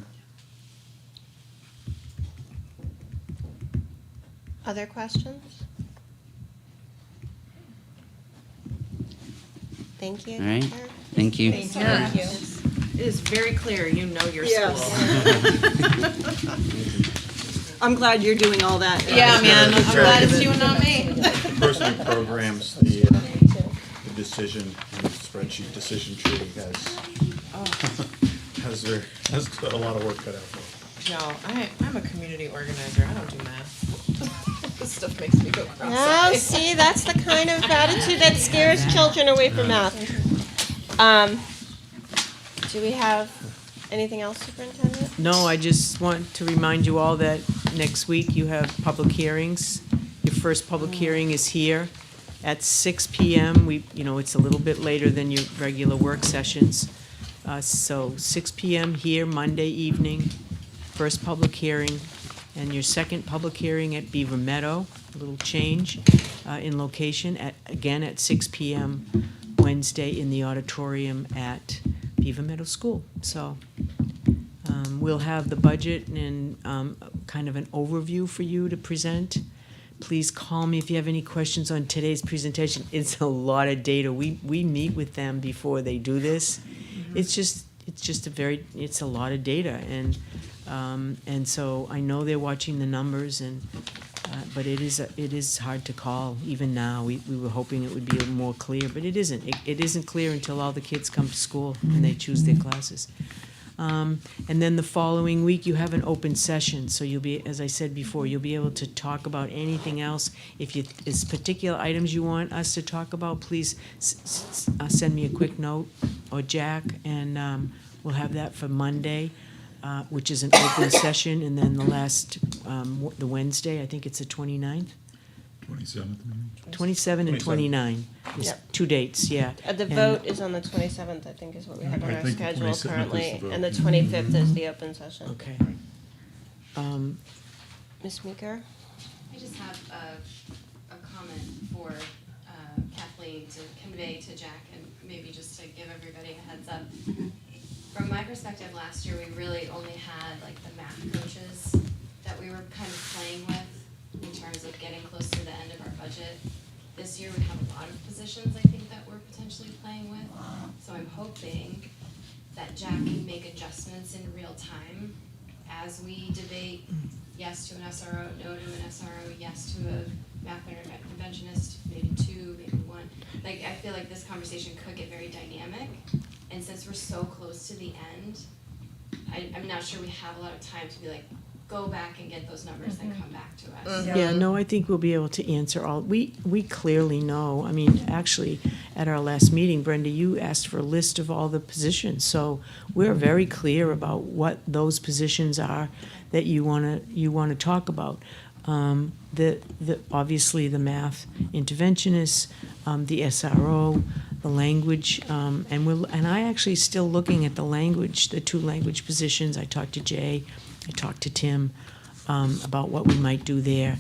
Other questions? Thank you. All right, Dr. thank you. Thank you. It is very clear you know your Yes. school. I'm glad you're doing all that. Yeah, man, I'm glad it's you and not me. The person who programs the decision, the spreadsheet decision tree has a lot of work cut out for it. No, I'm a community organizer, I don't do math. This stuff makes me go No, cross-eyed. see, that's the kind of attitude that scares children away from math. Do we have anything else, Superintendent? No, I just want to remind you all that next week you have public hearings. Your first public hearing is here at 6 PM. It's a little bit later than your regular work sessions. So 6 PM here, Monday evening, first public hearing. And your second public hearing at Beaver Meadow, a little change in location, again at 6 PM Wednesday in the auditorium at Beaver Meadow School. So we'll have the budget and kind of an overview for you to present. Please call me if you have any questions on today's presentation. It's a lot of data. We meet with them before they do this. It's a lot of data, and so I know they're watching the numbers, but it is hard to call even now. We were hoping it would be more clear, but it isn't. It isn't clear until all the kids come to school and they choose their classes. And then the following week, you have an open session, so you'll be, as I said before, you'll be able to talk about anything else. If there's particular items you want us to talk about, please send me a quick note, or Jack, and we'll have that for Monday. which is an open session, and then the last, the Wednesday, I think it's the 29th, 27th, maybe? 27 and 29. Is Yep. 2 dates, yeah. The And- vote is on the 27th, I think is what we have on I our think the schedule 27th is the currently, vote. and the 25th is the open session. Okay. Um, Ms. Meeker? I just have a comment for Kathleen to convey to Jack and maybe just to give everybody a heads up. From my perspective, last year, we really only had like the math coaches that we were kind of playing with in terms of getting close to the end of our budget. This year, we have a lot of positions, I think, that we're potentially playing with. So I'm hoping that Jack can make adjustments in real time as we debate yes to an SRO, no to an SRO, yes to a math interventionist, maybe 2, maybe 1. Like, I feel like this conversation could get very dynamic, and since we're so close to the end, I'm not sure we have a lot of time to be like, go back and get those numbers and come back to us. Yeah, no, I think we'll be able to answer all, we clearly know, I mean, actually, at our last meeting, Brenda, you asked for a list of all the positions, so we're very clear about what those positions are that you wanna talk about. Obviously, the math interventionists, the SRO, the language, and I actually still looking at the language, the 2 language positions. I talked to Jay, I talked to Tim, about what we might do there.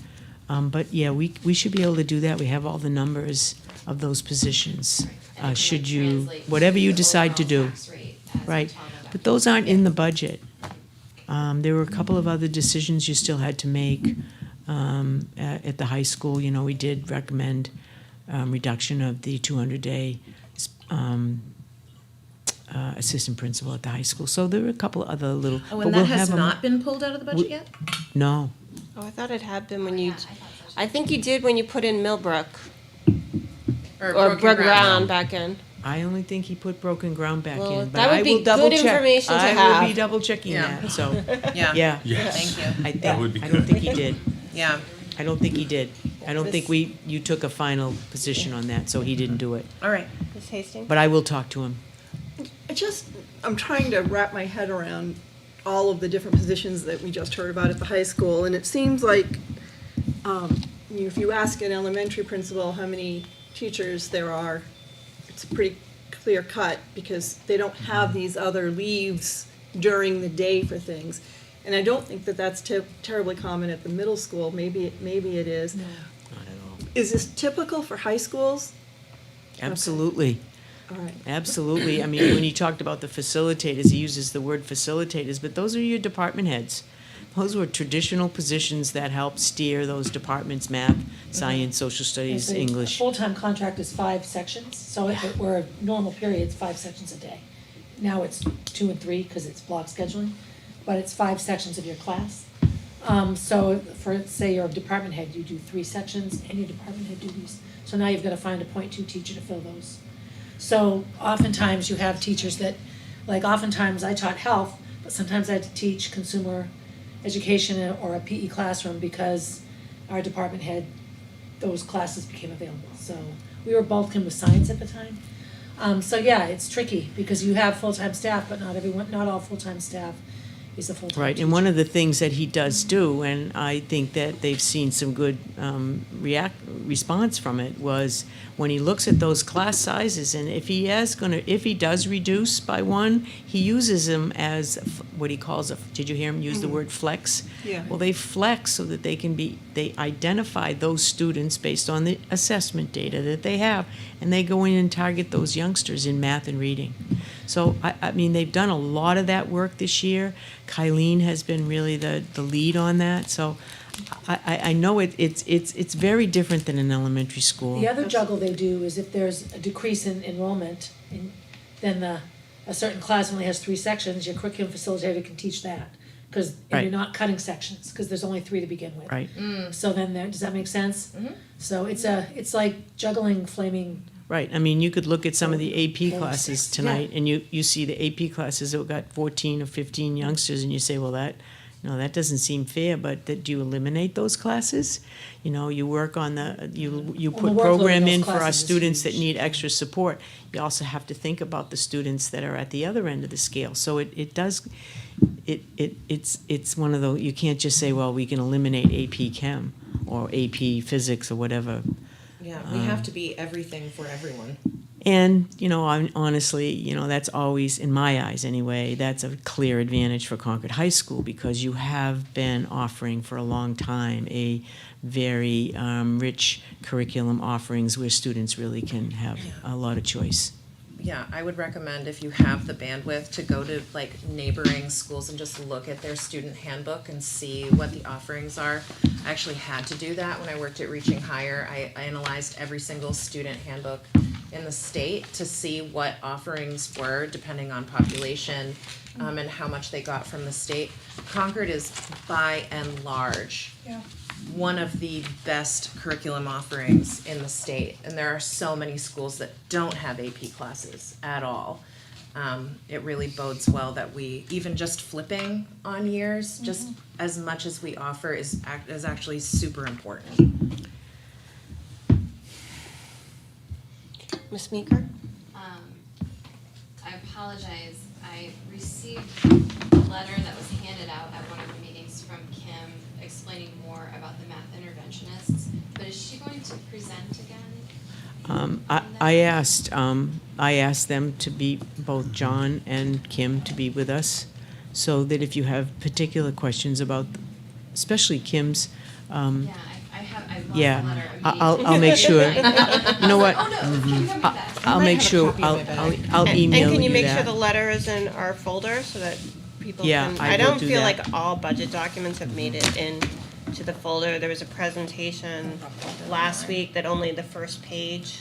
But yeah, we should be able to do that. We have all the numbers of those positions. And it can, Should like, you, translate whatever to you the decide to overall do. tax rate as we Right, toggle back but those and aren't in the budget. There were a couple of other decisions you still had to make at the high school. You know, we did recommend reduction of the 200-day assistant principal at the high school. So there were a couple of other little. Oh, but and we'll that has have 'em- not been pulled out of the budget yet? No, Oh, I thought it had been when Yeah, you, I thought so. I think you did when you put in Millbrook, or Broken Brook Ground back in. I only think he put broken ground back Well, in, but that would I be will double good check. information to I will have. be double checking Yeah. that, so, Yeah. yeah. Yes. Thank you. I That would be think, I don't good. think he did. Yeah. I don't think he did. I don't think you took a final position on that, so he didn't do it. All right. Ms. Hastings? But I will talk to him. I'm trying to wrap my head around all of the different positions that we just heard about at the high school, and it seems like, if you ask an elementary principal how many teachers there are, it's pretty clear cut, because they don't have these other leaves during the day for things. And I don't think that that's terribly common at the middle school, maybe it is. Not at all. Is this typical for high schools? Absolutely. All right. Absolutely. I mean, when you talked about the facilitators, he uses the word facilitators, but those are your department heads. Those were traditional positions that help steer those departments, math, science, social studies, A English. full-time contract is 5 sections, so if it were a normal period, it's 5 sections a day. Now it's 2 and 3 because it's block scheduling, but it's 5 sections of your class. So for, say, your department head, you do 3 sections, and your department head duties. So now you've got to find a .2 teacher to fill those. So oftentimes you have teachers that, like oftentimes I taught health, but sometimes I had to teach consumer education or a PE classroom because our department head, those classes became available. So we were bulking with science at the time. So yeah, it's tricky because you have full-time staff, but not all full-time staff is a full-time Right, teacher. and one of the things that he does do, and I think that they've seen some good response from it, was when he looks at those class sizes, and if he does reduce by 1, he uses them as what he calls did you hear him use the word flex? Yeah. Well, they flex so that they identify those students based on the assessment data that they have, and they go in and target those youngsters in math and reading. So, I mean, they've done a lot of that work this year. Kylene has been really the lead on that, so I know it's very different than an elementary school. The other juggle they do is if there's a decrease in enrollment, then a certain class only has 3 sections, your curriculum facilitator can teach that. And Right. you're not cutting sections, because there's only 3 to begin with. Right, So then does that make sense? So it's like juggling flaming. right. I mean, you could look at some of the AP Okay. classes tonight, and you see the AP classes that got 14 or 15 youngsters, and you say, well, No, that doesn't seem fair, but do you eliminate those classes? You know, you work on you Well, the put workload program in those in for our classes is students that huge. need extra support. You also have to think about the students that are at the other end of the scale. So it's one of those, you can't just say, well, we can eliminate AP Chem or AP Physics or whatever. Yeah, we have to be everything for everyone. And, you know, honestly, you know, that's always, in my eyes anyway, that's a clear advantage for Concord High School because you have been offering for a long time a very rich curriculum offerings where students really can have a lot of choice. Yeah, I would recommend if you have the bandwidth to go to like neighboring schools and just look at their student handbook and see what the offerings are. I actually had to do that when I worked at Reaching Higher. I analyzed every single student handbook in the state to see what offerings were depending on population and how much they got from the state. Concord is by and large one of the best curriculum offerings in the state, and there are so many schools that don't have AP classes at all. It really bodes well that we, even just flipping on years, just as much as we offer is actually super important. Ms. Meeker? I apologize. I received a letter that was handed out at one of the meetings from Kim explaining more about the math interventionists, but is she going to present again? I asked them to be, both John and Kim, to be with us, so that if you have particular questions about, especially Kim's, Yeah, I lost yeah, the letter I'll make sure. You know what? Oh, no, can you come back? I'll make sure, I'll email And can you you make sure that. the letter is in our folder so that people Yeah, can? I I will don't do feel that. like all budget documents have made it in to the folder. There was a presentation last week that only the first page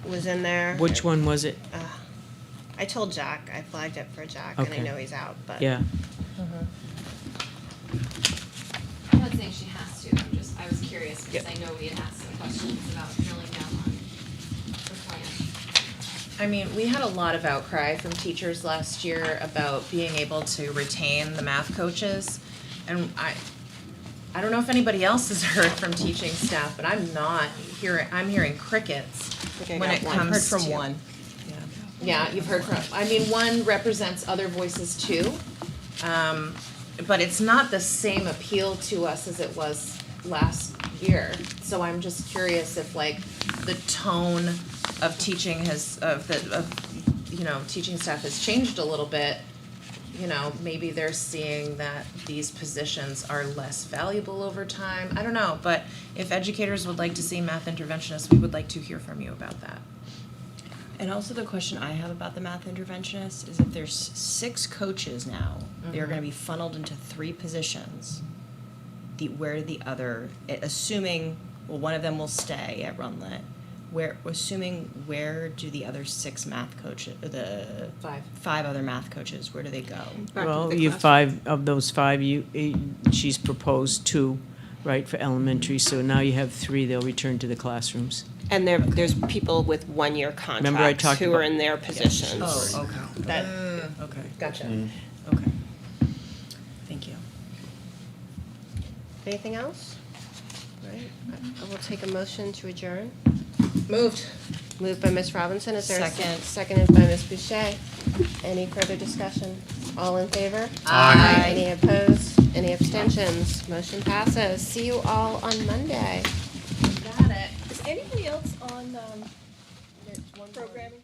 was in there. Which one was it? I told Jack, I flagged it for Jack, and I Okay. know he's out, but. Yeah. I'm not saying she has to, I was curious because I know we had asked some questions about drilling down on the plan. I mean, we had a lot of outcry from teachers last year about being able to retain the math coaches. And I don't know if anybody else has heard from teaching staff, but I'm hearing crickets Okay, when got it one. comes Heard from to- one. Yeah, you've heard from, I mean, one represents other voices too. But it's not the same appeal to us as it was last year. So I'm just curious if like the tone of teaching teaching staff has changed a little bit. You know, maybe they're seeing that these positions are less valuable over time. I don't know, but if educators would like to see math interventionists, we would like to hear from you about that. And also the question I have about the math interventionist is if there's 6 coaches now, they're gonna be funneled into 3 positions. Where do the other, assuming, well, one of them will stay at Runlet, where do the other 6 math coaches, the 5 other math coaches, where do they go? Back to Well, the you class. 5, of those 5, she's proposed 2, right, for elementary, so now you have 3, they'll return to the classrooms. And there's people with 1-year Remember I contracts talked who are about- in their positions. Oh, okay, That, okay, Gotcha. okay. Thank you. anything else? Right, I will take a motion to adjourn. Moved. Moved by Ms. Robinson, is there a Second. seconded by Ms. Boucher? Any further discussion? All in favor? Aye. Any opposed? Any abstentions? Motion passes. See you all on Monday. Got it. Is anybody else on, programming?